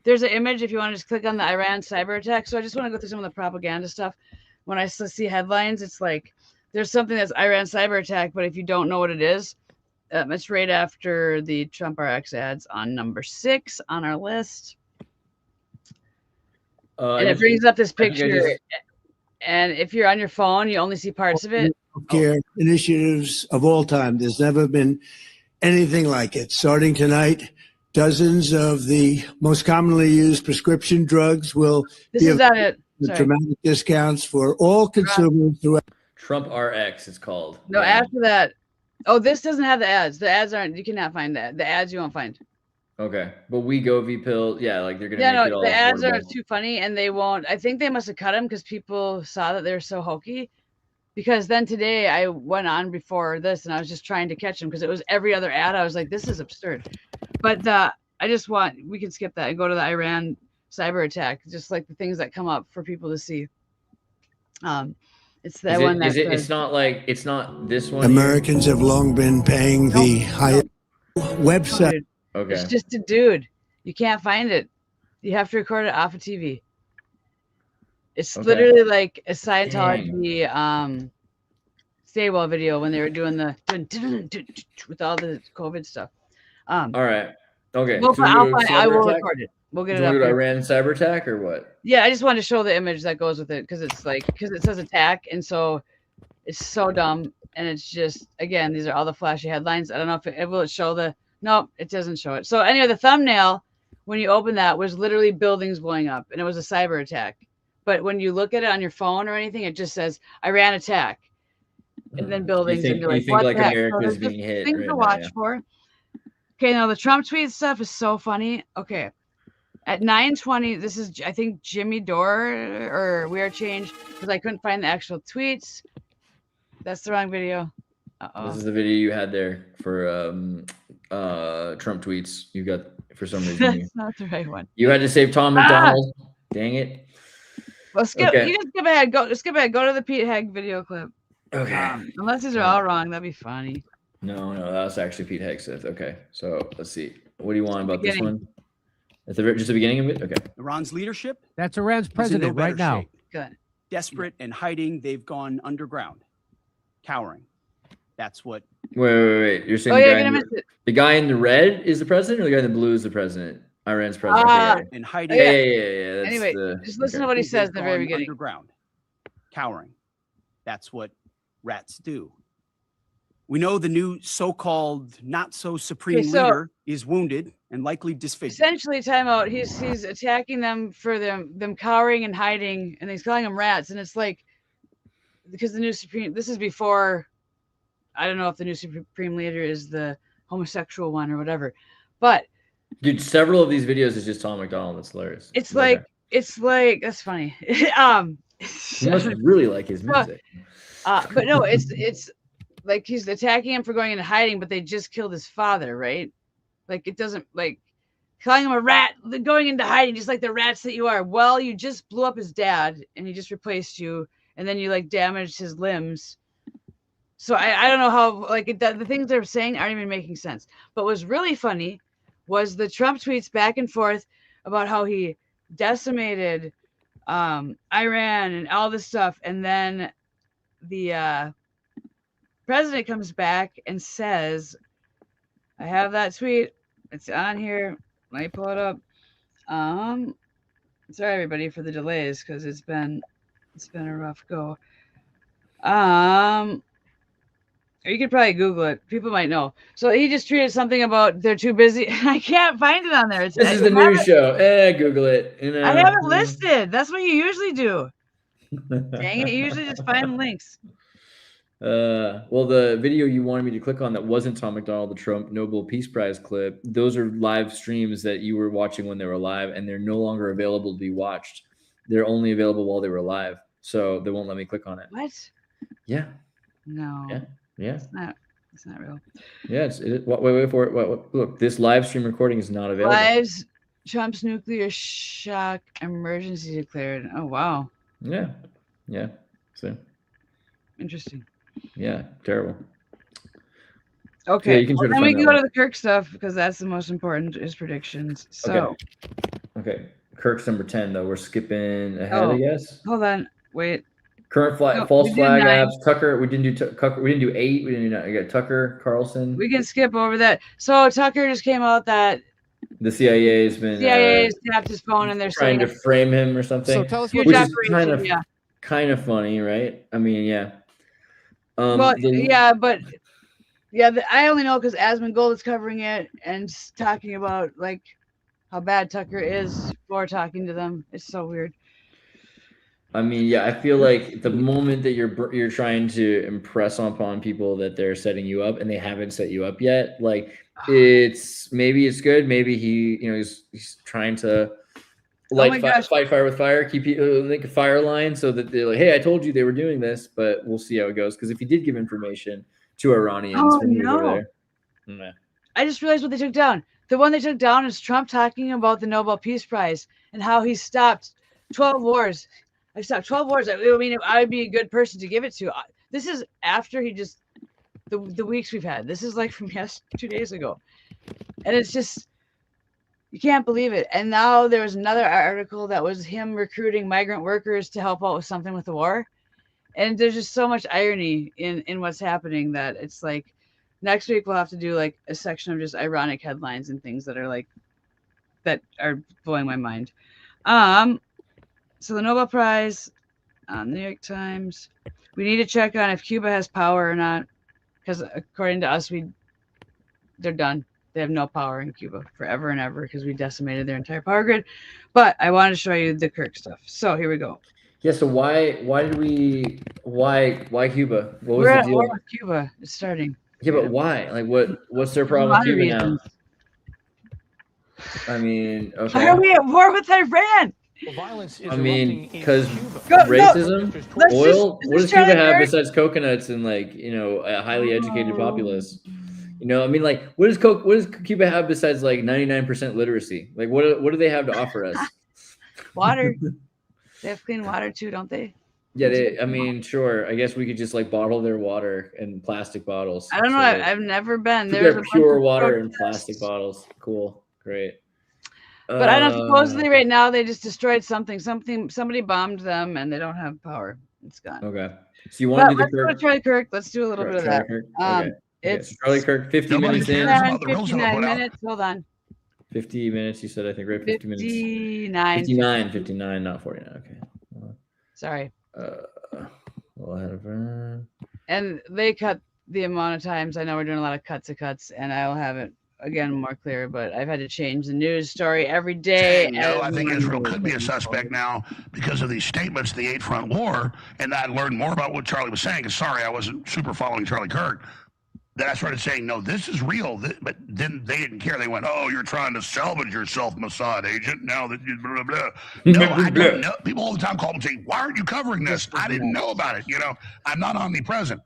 There's an image if you want to just click on the Iran cyber attack. So I just want to go through some of the propaganda stuff. When I see headlines, it's like there's something that's Iran cyber attack, but if you don't know what it is, it's right after the Trump RX ads on number 6 on our list. And it brings up this picture. And if you're on your phone, you only see parts of it. Care initiatives of all time. There's never been anything like it. Starting tonight, dozens of the most commonly used prescription drugs will be available with dramatic discounts for all consumers throughout. Trump RX is called. No, after that. Oh, this doesn't have the ads. The ads aren't. You cannot find that. The ads you won't find. Okay, but Wegovy pill. Yeah, like they're gonna. Yeah, make no, it all the ads affordable. are too funny, and they won't. I think they must have cut them because people saw that they're so hokey. Because then today I went on before this, and I was just trying to catch them because it was every other ad. I was like, this is absurd. But I just we can skip that and go to the Iran cyber attack, just like the things that come up for people to see. It's that one. It's not this one. Americans have long been paying the higher website. Okay. It's just a dude. You can't find it. You have to record it off of TV. It's literally like a Scientology Staywell video when they were doing with all the COVID stuff. All right. Okay. I will record it. We'll get it up. Iran cyber attack or what? Yeah, I just wanted to show the image that goes with it because it says attack, and so it's so dumb, and it's just again these are all the flashy headlines. I don't know if it will show the. Nope, it doesn't show it. So anyway, the thumbnail when you open that was literally buildings blowing up, and it was a cyber attack. But when you look at it on your phone or anything, it just says Iran attack, and then buildings. You think like America is being hit? Things to watch for. Okay, now the Trump tweet stuff is so funny. Okay. At 9:20, this is, I think, Jimmy Dore or We Are Changed, because I couldn't find the actual tweets. That's the wrong video. This is the video you had there for Trump tweets. You got, for some reason. That's not the right one. You had to save Tom McDonald. Dang it. Well, skip. Okay. You can skip ahead. Skip ahead. Go to the Pete Hegg video clip. Okay. Unless these are all wrong, that'd be funny. No, that was actually Pete Hegg said. Okay, so let's see. What do you want about this one? At just the beginning of it? Okay. Iran's leadership? That's Iran's president right now. Good. Desperate and hiding, they've gone underground, cowering. That's what. Wait. You're saying the guy in the red is the president, or the guy in the blue is the president? Iran's president. And hiding. Yeah. Anyway, just listen to what he says at the very beginning. Underground, cowering. That's what rats do. We know the new so-called not-so-supreme leader is wounded and likely disfigured. Essentially, timeout. He's attacking them for them cowering and hiding, and he's calling them rats. And it's like because the new supreme. This is before. I don't know if the new supreme leader is the homosexual one or whatever, but dude, several of these videos is just Tom McDonald. That's hilarious. It's like that's funny. He must really like his music. But no, it's like he's attacking him for going into hiding, but they just killed his father, right? Like it doesn't like calling him a rat, going into hiding, just like the rats that you are. Well, you just blew up his dad, and he just replaced you, and then you like damaged his limbs. So I don't know how like the things they're saying aren't even making sense. But what's really funny was the Trump tweets back and forth about how he decimated Iran and all this stuff, and then the president comes back and says, I have that tweet, it's on here, let me pull it up. Sorry everybody for the delays because it's been a rough go. Or you could probably Google it. People might know. So he just tweeted something about they're too busy. I can't find it on there. This is the news show. Google it. You know. I have it listed. That's what you usually do. Dang it! You usually just find links. Well, the video you wanted me to click on that wasn't Tom McDonald, the Trump Nobel Peace Prize clip. Those are live streams that you were watching when they were live, and they're no longer available to be watched. They're only available while they were live, so they won't let me click on it. What? Yeah. No. Yeah. It's not real. Yeah. Wait for it. Look, this live stream recording is not available. Lives. Trump's nuclear shock emergency declared. Oh wow. Yeah. So. Interesting. Yeah. Terrible. Okay. Yeah, you can try to then we find can that go one. to the Kirk stuff because that's the most important. Is predictions. So. Okay. Kirk's number 10 though. We're skipping ahead, I guess. Hold on. Wait. Current false flag apps. Tucker. We didn't do 8. We didn't do 9. We got Tucker Carlson. We can skip over that. So Tucker just came out that the CIA has been tapped his phone and they're trying to frame him or something. So tell us which is kind of funny, right? I mean, yeah. I only know because Asmongold is covering it and talking about like how bad Tucker is for talking to them. It's so weird. I mean, yeah, I feel like the moment that you're trying to impress upon people that they're setting you up and they haven't set you up yet, like maybe it's good. Maybe he's trying to fight fire with fire, keep you like a fire line so that they're like, hey, I told you they were doing this, but we'll see how it goes. Because if he did give information to Iranians when he was over there, I just realized what they took down. The one they took down is Trump talking about the Nobel Peace Prize and how he stopped 12 wars. I stopped 12 wars. I mean, I'd be a good person to give it to. This is after he just the weeks we've had. This is like from 2 days ago, and it's just you can't believe it. And now there was another article that was him recruiting migrant workers to help out with something with the war, and there's just so much irony in what's happening that it's like next week we'll have to do like a section of just ironic headlines and things that are like that are blowing my mind. So the Nobel Prize, New York Times. We need to check on if Cuba has power or not, because according to us, they're done. They have no power in Cuba forever and ever because we decimated their entire power grid. But I wanted to show you the Kirk stuff. So here we go. Yeah. So why Cuba? What was We're the at deal? war with Cuba. It's starting. Yeah, but why? Like, what's their problem with Cuba now? I mean, okay. Why are we at war with Iran? I mean, because racism, oil. What does Cuba have besides coconuts and like a highly educated populace? I mean, like what does Cuba have besides like 99% literacy? Like what do they have to offer us? Water. They have clean water too, don't they? Yeah, I mean, sure. I guess we could just like bottle their water in plastic bottles. I don't know. I've never been. There's pure water in plastic bottles. Cool, great. But I know supposedly right now they just destroyed something. Somebody bombed them and they don't have power. It's gone. Okay. So you want to do the Kirk? Charlie Kirk. Let's do a little bit of that. Okay. It's so Charlie Kirk. 50 minutes in. 59 minutes. Hold on. 50 minutes. You said I think right. 50 minutes. 59, not 49. Okay. Sorry. Well ahead of her. And they cut the amount of times. I know we're doing a lot of cuts, and I'll have it again more clear, but I've had to change the news story every day. I think Israel could be a suspect now because of these statements of the 8 Front War, and I learned more about what Charlie was saying. Sorry, I wasn't super following Charlie Kirk. then I started saying, no, this is real. But then they didn't care. They went, oh, you're trying to salvage yourself, Mossad agent. Now that you blah, blah, blah. No, I didn't know. People all the time call and say, why aren't you covering this? I didn't know about it. I'm not omnipresent.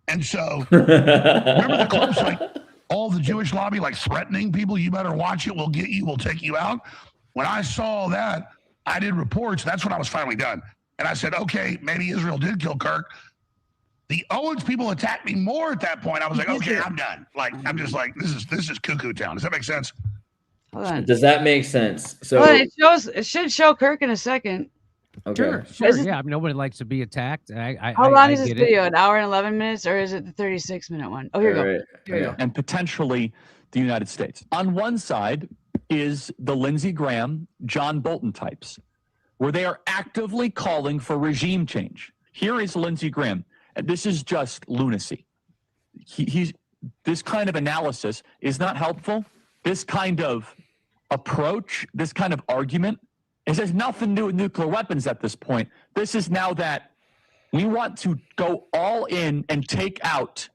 And so remember the clips, like all the Jewish lobby, like threatening people, you better watch it. We'll get you. We'll take you out. When I saw that, I did reports. That's when I was finally done. And I said, okay, maybe Israel did kill Kirk. The Owens people attacked me more at that point. I was like, okay, I'm done. Like, I'm just like, this is cuckoo town. Does that make sense? Hold on. Does that make sense? So Well, it should show Kirk in a second. okay. Sure. Yeah. I mean, nobody likes to be attacked. How long is this video? An hour and 11 minutes, or is it the 36-minute one? Oh, here we go. Here we go. And potentially the United States. On one side is the Lindsey Graham, John Bolton types, where they are actively calling for regime change. Here is Lindsey Graham. And this is just lunacy. This kind of analysis is not helpful. This kind of approach, this kind of argument, it has nothing to do with nuclear weapons at this point. This is now that we want to go all in and take out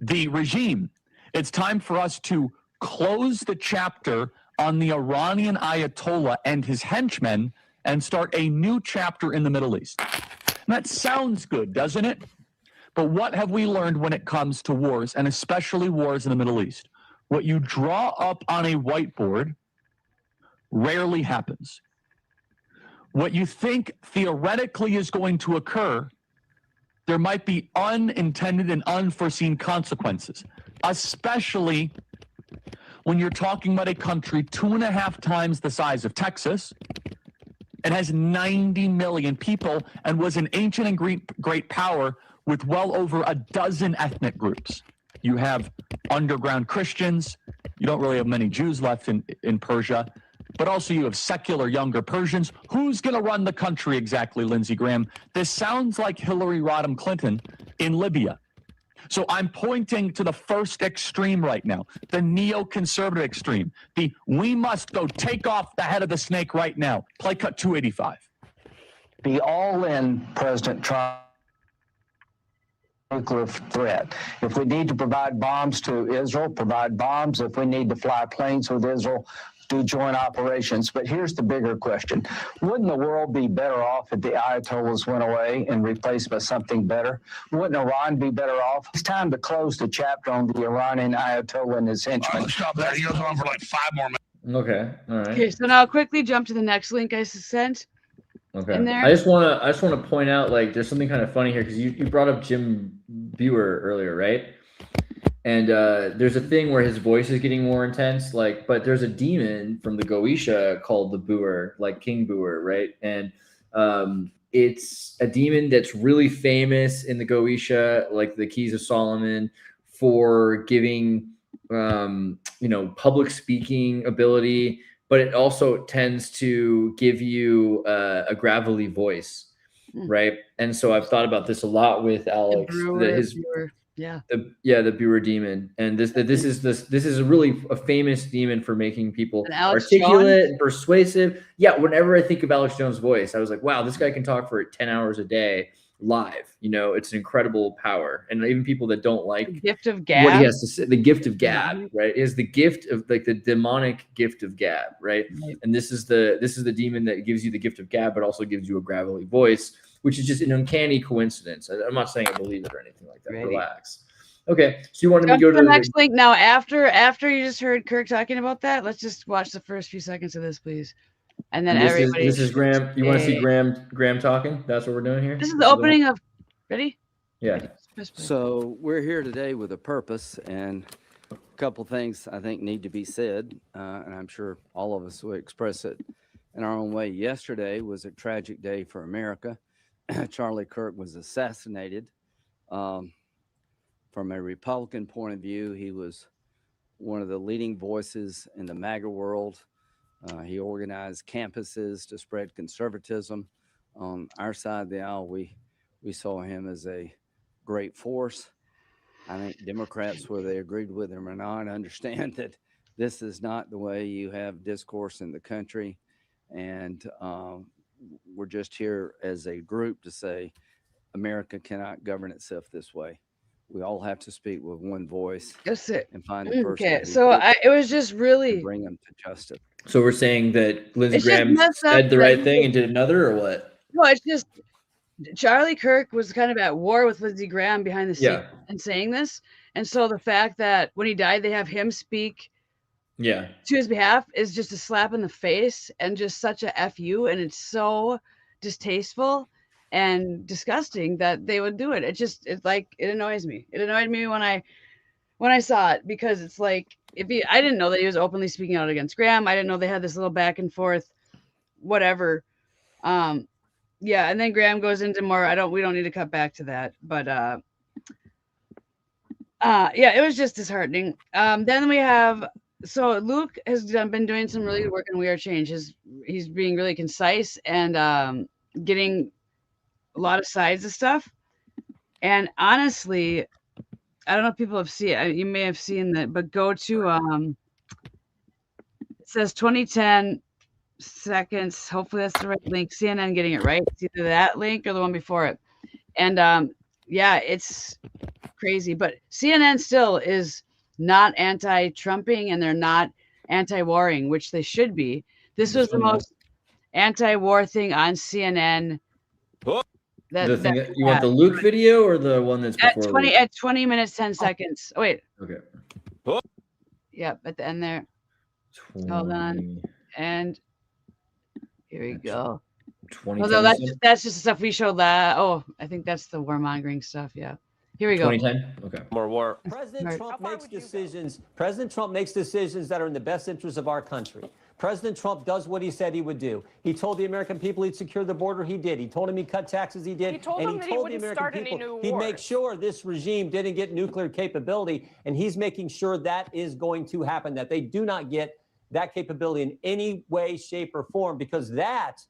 the regime. It's time for us to close the chapter on the Iranian Ayatollah and his henchmen and start a new chapter in the Middle East. And that sounds good, doesn't it? But what have we learned when it comes to wars, and especially wars in the Middle East? What you draw up on a whiteboard rarely happens. What you think theoretically is going to occur, there might be unintended and unforeseen consequences, especially when you're talking about a country 2.5 times the size of Texas. It has 90 million people and was an ancient and great power with well over a dozen ethnic groups. You have underground Christians. You don't really have many Jews left in Persia, but also you have secular younger Persians. Who's going to run the country exactly, Lindsey Graham? This sounds like Hillary Rodham Clinton in Libya. So I'm pointing to the first extreme right now, the neoconservative extreme. We must go take off the head of the snake right now. Play cut 285. Be all in, President Trump. Nuclear threat. If we need to provide bombs to Israel, provide bombs. If we need to fly planes with Israel, do joint operations. But here's the bigger question. Wouldn't the world be better off if the Ayatollahs went away and replaced by something better? Wouldn't Iran be better off? It's time to close the chapter on the Iranian Ayatollah and his henchmen. Let's stop that. He goes on for like 5 more minutes. Okay. All right. Okay, so now I'll quickly jump to the next link I sent. Okay. In there. I just want to point out, like, there's something kind of funny here because you brought up Jim Buer earlier, right? And there's a thing where his voice is getting more intense, like, but there's a demon from the Goetia called the Buer, like King Buer, right? And it's a demon that's really famous in the Goetia, like the Keys of Solomon, for giving public speaking ability. But it also tends to give you a gravelly voice, right? And so I've thought about this a lot with Alex. The Buer demon, and this is really a famous demon for making people Alex articulate Jones? and persuasive. Yeah, whenever I think of Alex Jones' voice, I was like, wow, this guy can talk for 10 hours a day live. It's an incredible power. And even people that don't like The gift of gab. what he has to say, the gift of gab, right, is the gift of, like, the demonic gift of gab, right? And this is the demon that gives you the gift of gab, but also gives you a gravelly voice, which is just an uncanny coincidence. I'm not saying I believe it or anything like that. Right. Relax. Okay, so you wanted me to Jump go to to the next link now. After you just heard Kirk talking about that, let's just watch the first few seconds of this, please. And then everybody. This is Graham. You want to see Graham talking? That's what we're doing here. This is the opening of. Ready? Yeah. So we're here today with a purpose, and a couple things I think need to be said, and I'm sure all of us will express it in our own way. Yesterday was a tragic day for America. Charlie Kirk was assassinated. From a Republican point of view, he was one of the leading voices in the MAGA world. He organized campuses to spread conservatism. On our side of the aisle, we saw him as a great force. I think Democrats, whether they agreed with him or not, understand that this is not the way you have discourse in the country. And we're just here as a group to say America cannot govern itself this way. We all have to speak with one voice That's it. and find the person. Okay, who so did it it was just really and bring them to justice. So we're saying that Lindsey It's just Graham messed up said the that right he thing was- and did another, or what? No, it's just Charlie Kirk was kind of at war with Lindsey Graham behind the scenes Yeah. and saying this. And so the fact that when he died, they have him speak Yeah. to his behalf is just a slap in the face and just such a FU. And it's so distasteful and disgusting that they would do it. It's like, it annoys me. It annoyed me when I saw it, because it's like, I didn't know that he was openly speaking out against Graham. I didn't know they had this little back and forth, whatever. Yeah, and then Graham goes into more. We don't need to cut back to that, but yeah, it was just disheartening. Then we have, so Luke has been doing some really good work in We Are Change. He's being really concise and getting a lot of sides of stuff. And honestly, I don't know if people have seen it. You may have seen that, but go to it says 2010 seconds. Hopefully that's the right link. CNN getting it right. It's either that link or the one before it. And yeah, it's crazy. But CNN still is not anti-Trumping, and they're not anti-warring, which they should be. This was the most anti-war thing on CNN. You want the Luke video or the one that's at before 20 Luke? at 20 minutes 10 seconds. Oh wait. Okay. Yep, at the end there. Hold on. And here we go. 2010 Although that's stuff? that's just the stuff we showed that. Oh, I think that's the warmongering stuff. Yeah. Here we go. 2010. Okay. More war. President President Trump makes decisions that are in the best interest of our country. President Trump does what he said he would do. He told the American people he'd secure the border. He did. He told them he'd cut taxes. He did. He told them that he wouldn't start any new he'd make wars. sure this regime didn't get nuclear capability, and he's making sure that is going to happen, that they do not get that capability in any way, shape, or form, because that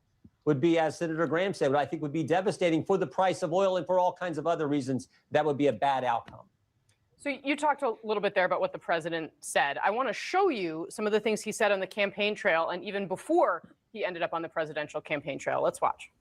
would be, as Senator Graham said, what I think would be devastating for the price of oil and for all kinds of other reasons. That would be a bad outcome. So you talked a little bit there about what the president said. I want to show you some of the things he said on the campaign trail and even before he ended up on the presidential campaign trail. Let's watch.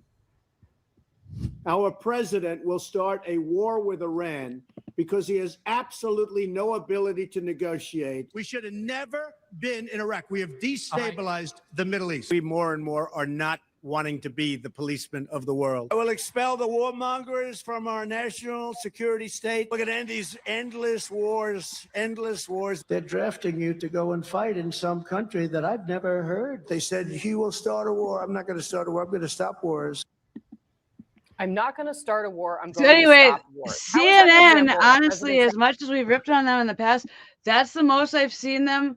Our president will start a war with Iran because he has absolutely no ability to negotiate. We should have never been in Iraq. We have destabilized the Middle East. We more and more are not wanting to be the policeman of the world. I will expel the warmongers from our national security state. We're going to end these endless wars, endless wars. They're drafting you to go and fight in some country that I've never heard. They said, he will start a war. I'm not going to start a war. I'm going to stop wars. I'm not going to start a war. I'm So going anyway, to stop wars. How is that an CNN, example of honestly, President as much as we've ripped on them in the past, that's the most I've seen them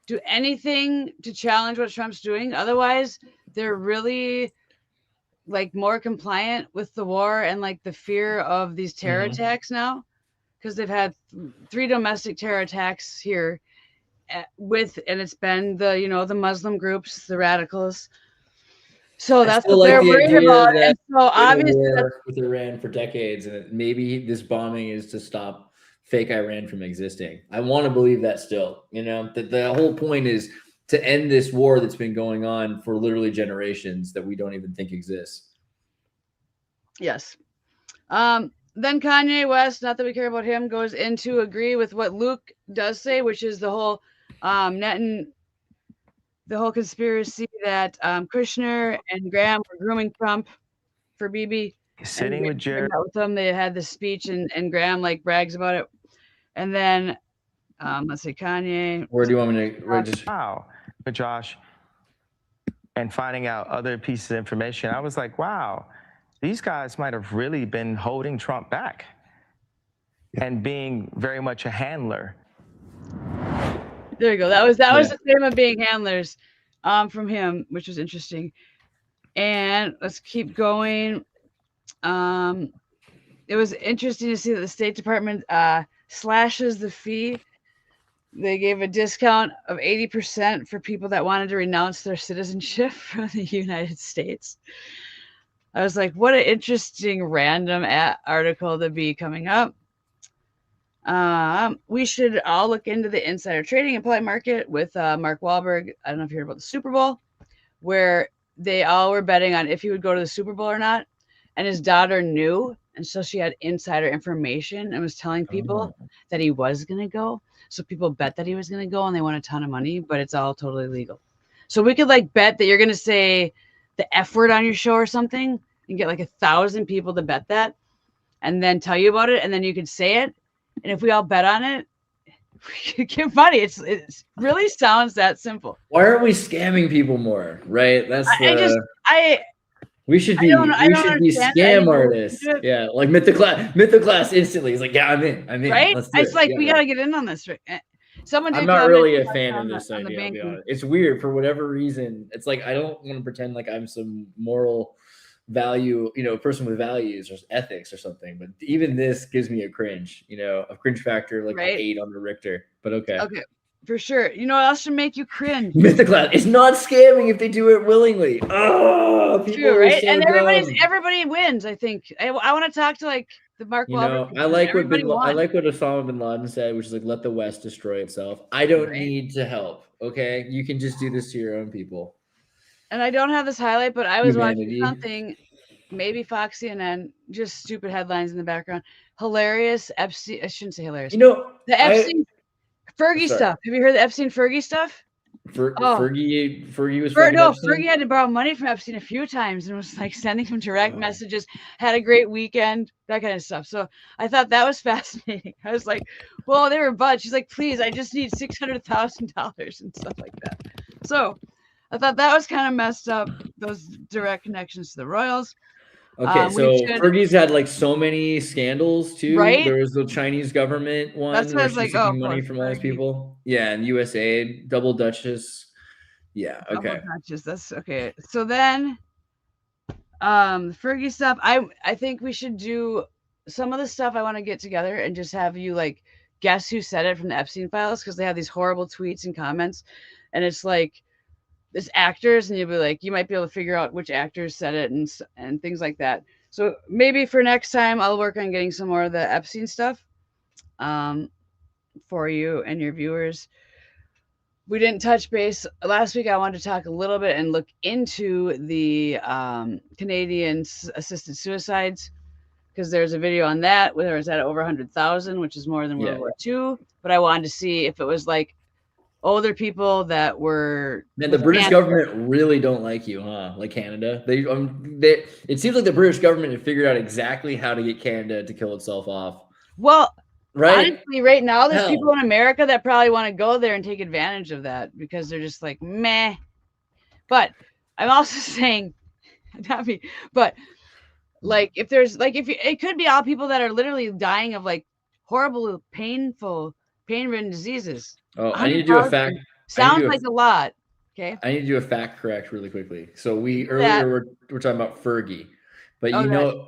do anything to challenge what Trump's doing. Otherwise, they're really like more compliant with the war and like the fear of these terror attacks now, because they've had 3 domestic terror attacks here and it's been the the Muslim groups, the radicals. So that's what they're worried about. And so obviously war with Iran for decades, and maybe this bombing is to stop fake Iran from existing. I want to believe that still. That the whole point is to end this war that's been going on for literally generations that we don't even think exists. Yes. Then Kanye West, not that we care about him, goes into agree with what Luke does say, which is the whole the whole conspiracy that Kushner and Graham were grooming Trump for Bibi. Sitting with Jared. With them, they had this speech, and Graham like brags about it. And then let's see, Kanye. Where do you want me to just wow, with Josh, and finding out other pieces of information, I was like, wow, these guys might have really been holding Trump back and being very much a handler. There you go. That was the theme of being handlers from him, which was interesting. And let's keep going. It was interesting to see that the State Department slashes the fee. They gave a discount of 80% for people that wanted to renounce their citizenship from the United States. I was like, what an interesting random article to be coming up. We should all look into the insider trading and play market with Mark Wahlberg. I don't know if you heard about the Super Bowl, where they all were betting on if he would go to the Super Bowl or not. And his daughter knew And so she had insider information and was telling people that he was going to go. So people bet that he was going to go and they won a ton of money, but it's all totally legal. So we could like bet that you're going to say the F word on your show or something and get like 1,000 people to bet that and then tell you about it. And then you could say it. And if we all bet on it, we could get money. It really sounds that simple. Why aren't we scamming people more? Right? That's the. We should be scam artists. Yeah, like Mythoclass instantly. He's like, yeah, I'm in. Right? Let's do it's it. like Yeah, we gotta get in on this. Someone did I'm not comment really a like fan on of this the idea. I'll be banking. honest. It's weird for whatever reason. It's like I don't want to pretend like I'm some moral value, person with values or ethics or something. But even this gives me a cringe, a cringe factor like 8 on the Richter. But okay. Okay, for sure. You know what else should make you cringe? Mythoclass. It's not scamming if they do it willingly. Oh, people True, are right? so And dumb. everybody wins. I think. I want to talk to like the Mark Wahlberg. I like what won. Osama bin Laden said, which is like, let the West destroy itself. I don't need to help. Okay, you can just do this to your own people. And I don't have this highlight, but I was Humanity. watching something, maybe Fox CNN, just stupid headlines in the background. Hilarious Epstein. I shouldn't say hilarious. The Epstein Fergie stuff. Have you heard the Epstein Fergie stuff? Fergie was Fergie had to borrow money from Epstein a few times and was like sending him direct messages, had a great weekend, that kind of stuff. So I thought that was fascinating. I was like, well, they were buds. She's like, please, I just need $600,000 and stuff like that. So I thought that was kind of messed up, those direct connections to the royals. Okay, so Fergie's had like so many scandals too. Right? There was the Chinese government one That's where why I she's was like, taking money from all these people. Yeah, and USA, double Duchess. Yeah, okay. Double Duchess. That's okay. So then Fergie stuff. I think we should do some of the stuff I want to get together and just have you like guess who said it from the Epstein files, because they have these horrible tweets and comments, and it's like this actors, and you'll be like, you might be able to figure out which actors said it and things like that. So maybe for next time I'll work on getting some more of the Epstein stuff for you and your viewers. We didn't touch base last week. I wanted to talk a little bit and look into the Canadian assisted suicides, because there's a video on that where it's at over 100,000, which is more than World War II. But I wanted to see if it was like older people that were. Man, the British government really don't like you, huh? Like Canada. They it seems like the British government had figured out exactly how to get Canada to kill itself off. Well, right? Honestly, right now there's people in America that probably want to go there and take advantage of that because they're just like, meh. But I'm also saying, not me, but like if there's like it could be all people that are literally dying of like horrible, pain-ridden diseases. Oh, I need to do a fact. Sounds like a lot. Okay. I need to do a fact correct really quickly. So earlier we're talking about Fergie, but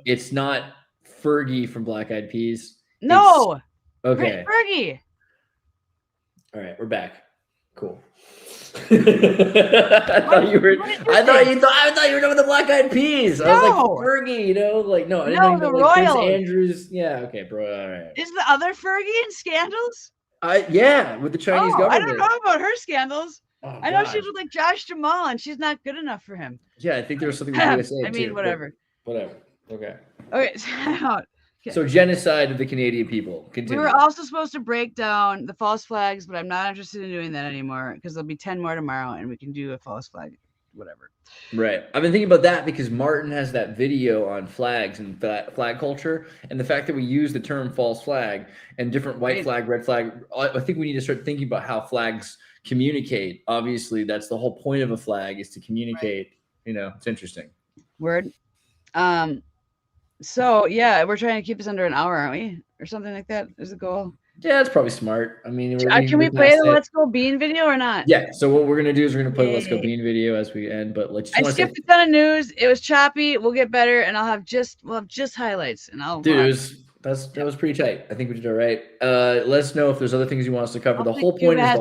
it's not Fergie from Black Eyed Peas. No. Okay. Fergie. All right, we're back. Cool. I thought you were talking about the Black Eyed Peas. I was like Fergie, like no, I didn't know the like Prince Royals. Andrews. Yeah, okay, bro. All right. Is the other Fergie in scandals? Yeah, with the Chinese government. I don't know about her scandals. Oh, I know God. she's with like Josh Jamal, and she's not good enough for him. Yeah, I think there was something with USA I mean, too, whatever. Whatever. Okay. Okay. So genocide of the Canadian people. Continue. We were also supposed to break down the false flags, but I'm not interested in doing that anymore because there'll be 10 more tomorrow, and we can do a false flag, whatever. Right. I've been thinking about that because Martin has that video on flags and flag culture, and the fact that we use the term false flag and different white flag, red flag. I think we need to start thinking about how flags communicate. Obviously, that's the whole point of a flag, is to communicate. Right. It's interesting. Word. So yeah, we're trying to keep this under an hour, aren't we? Or something like that is the goal. Yeah, that's probably smart. I mean, can we play the Let's Go Bean video or not? Yeah. So what we're gonna do is we're gonna play the Let's Go Bean video as we end. But let's. I skipped a ton of news. It was choppy. We'll get better, and we'll have just highlights, and I'll. Dude, that was pretty tight. I think we did all right. Let us know if there's other things you want us to cover. The whole point is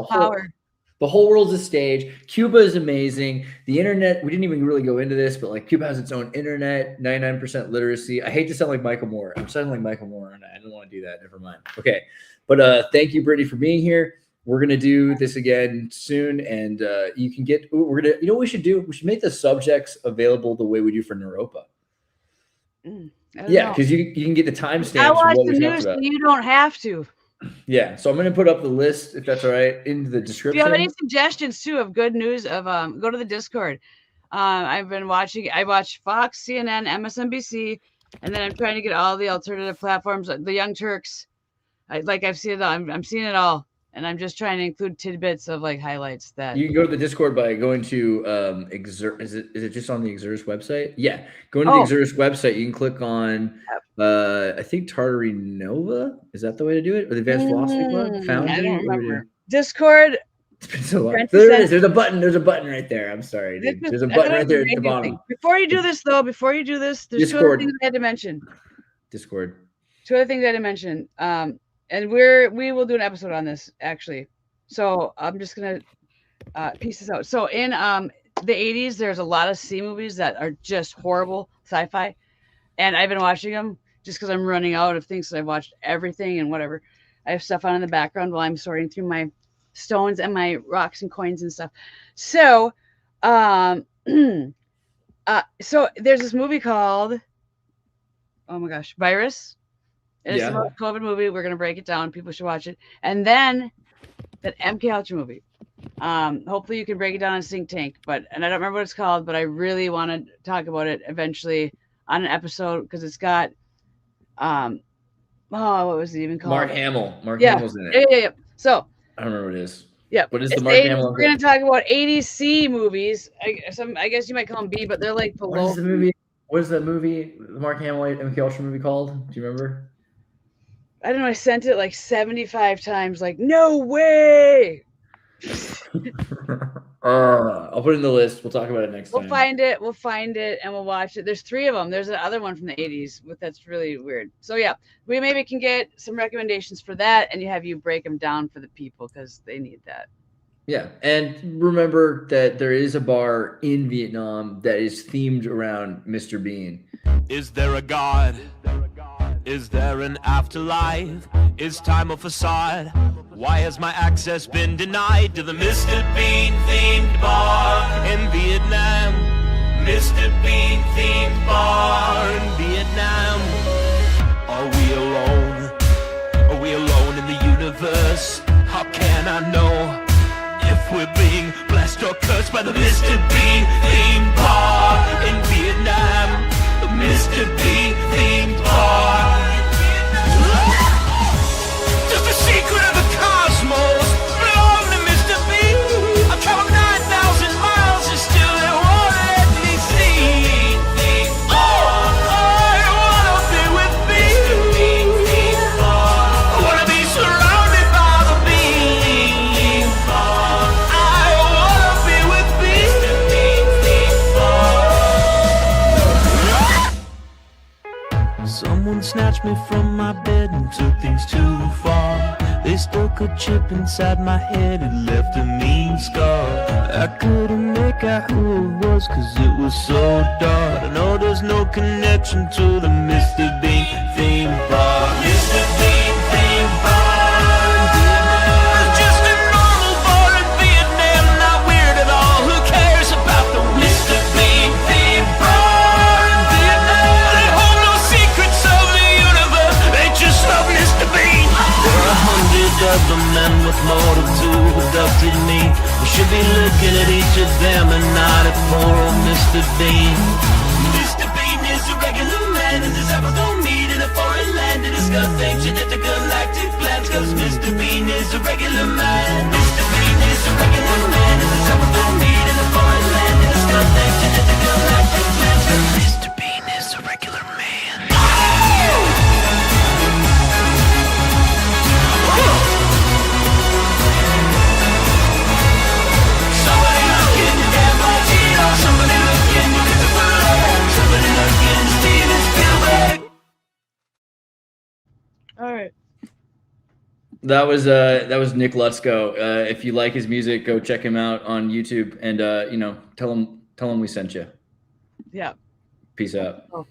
the whole world's a stage. Cuba is amazing. The internet, we didn't even really go into this, but like Cuba has its own internet, 99% literacy. I hate to sound like Michael Moore. I'm sounding like Michael Moore, and I don't want to do that. Never mind. Okay. But thank you, Brittany, for being here. We're going to do this again soon, and you can we're going to, what we should do? We should make the subjects available the way we do for Naropa. Yeah, because you can get the timestamps. I watch what the we talked news, so about. you don't have to. Yeah, so I'm gonna put up the list if that's all right into the If description. you have any suggestions too of good news, of go to the Discord. I've been watching. I watch Fox, CNN, MSNBC, and then I'm trying to get all the alternative platforms. The Young Turks. I've seen it all. I'm seeing it all, and I'm just trying to include tidbits of like highlights that You can go to the Discord by going to Exert. Is it just on the Exertus website? Yeah, going to the Exertus website. You can click on I think Tartary Nova. Is that the way to do it? Or the Advanced Philosophy Club? Foundry? I don't What do we remember. do? Discord. It's been so long. There it is. There's a button. There's a button right there. I'm sorry, dude. There's a button right there at the bottom. Before you do this, though, there's two other things I had to mention. Discord. Two other things I had to mention. And we will do an episode on this actually. So I'm just gonna piece this out. So in the 80s, there's a lot of C movies that are just horrible sci-fi, and I've been watching them just because I'm running out of things. So I've watched everything and whatever. I have stuff on in the background while I'm sorting through my stones and my rocks and coins and stuff. So, so there's this movie called, oh my gosh, Virus. It's the most COVID movie. We're gonna break it down. People should watch it. And then that MK Ultra movie. Hopefully you can break it down on Sync Tank. And I don't remember what it's called, but I really want to talk about it eventually on an episode because it's got what was it even called? Mark Hamill. Mark Hamill's in it. Yeah. So I don't remember what it is. Yeah. What is the Mark Hamill? We're gonna talk about 80s C movies. I guess you might call them B, but they're like below. What is the movie? What is that movie? The Mark Hamill MK Ultra movie called? Do you remember? I don't know. I sent it like 75 times. Like, no way. I'll put it in the list. We'll talk about it next time. We'll find it, and we'll watch it. There's 3 of them. There's another one from the 80s, but that's really weird. So yeah, we maybe can get some recommendations for that, and have you break them down for the people because they need that. Yeah, and remember that there is a bar in Vietnam that is themed around Mr. Bean. Is there a God? Is there an afterlife? Is time a facade? Why has my access been denied to the Mr. Bean themed bar in Vietnam? Mr. Bean themed bar in Vietnam. Are we alone? Are we alone in the universe? How can I know if we're being blessed or cursed by the Mr. Bean themed bar in Vietnam? The Mr. Bean themed bar. Just a secret of the cosmos belong to Mr. Bean. I've traveled 9,000 miles and still they won't let me see. Oh, I wanna be with Bean. I wanna be surrounded by the beam. I wanna be with Bean. Someone snatched me from my bed and took things too far. They stuck a chip inside my head and left a mean scar. I couldn't make out who it was cause it was so dark. But I know there's no connection to the Mr. Bean theme bar. Mr. Bean theme bar in Vietnam. It's just a normal bar in Vietnam, not weird at all. Who cares about the Mr. Bean theme bar in Vietnam? They hold no secrets of the universe, they just love Mr. Bean. There are 100 other men with more to do abducted me. We should be looking at each of them and not at poor old Mr. Bean. Mr. Bean is a regular man and his apples don't meet in a foreign land to discuss ancient intergalactic plans. Cause Mr. Bean is a regular man. Mr. Bean is a regular man and his apples don't meet in a foreign land to discuss ancient intergalactic plans. Cause Mr. Bean is a regular man. Somebody looking at Martino, somebody looking at the Bullet, somebody looking at Steven Spielberg. All right. That was Nick Lutzko. If you like his music, go check him out on YouTube and tell him we sent you. Yeah. Peace out. Oh.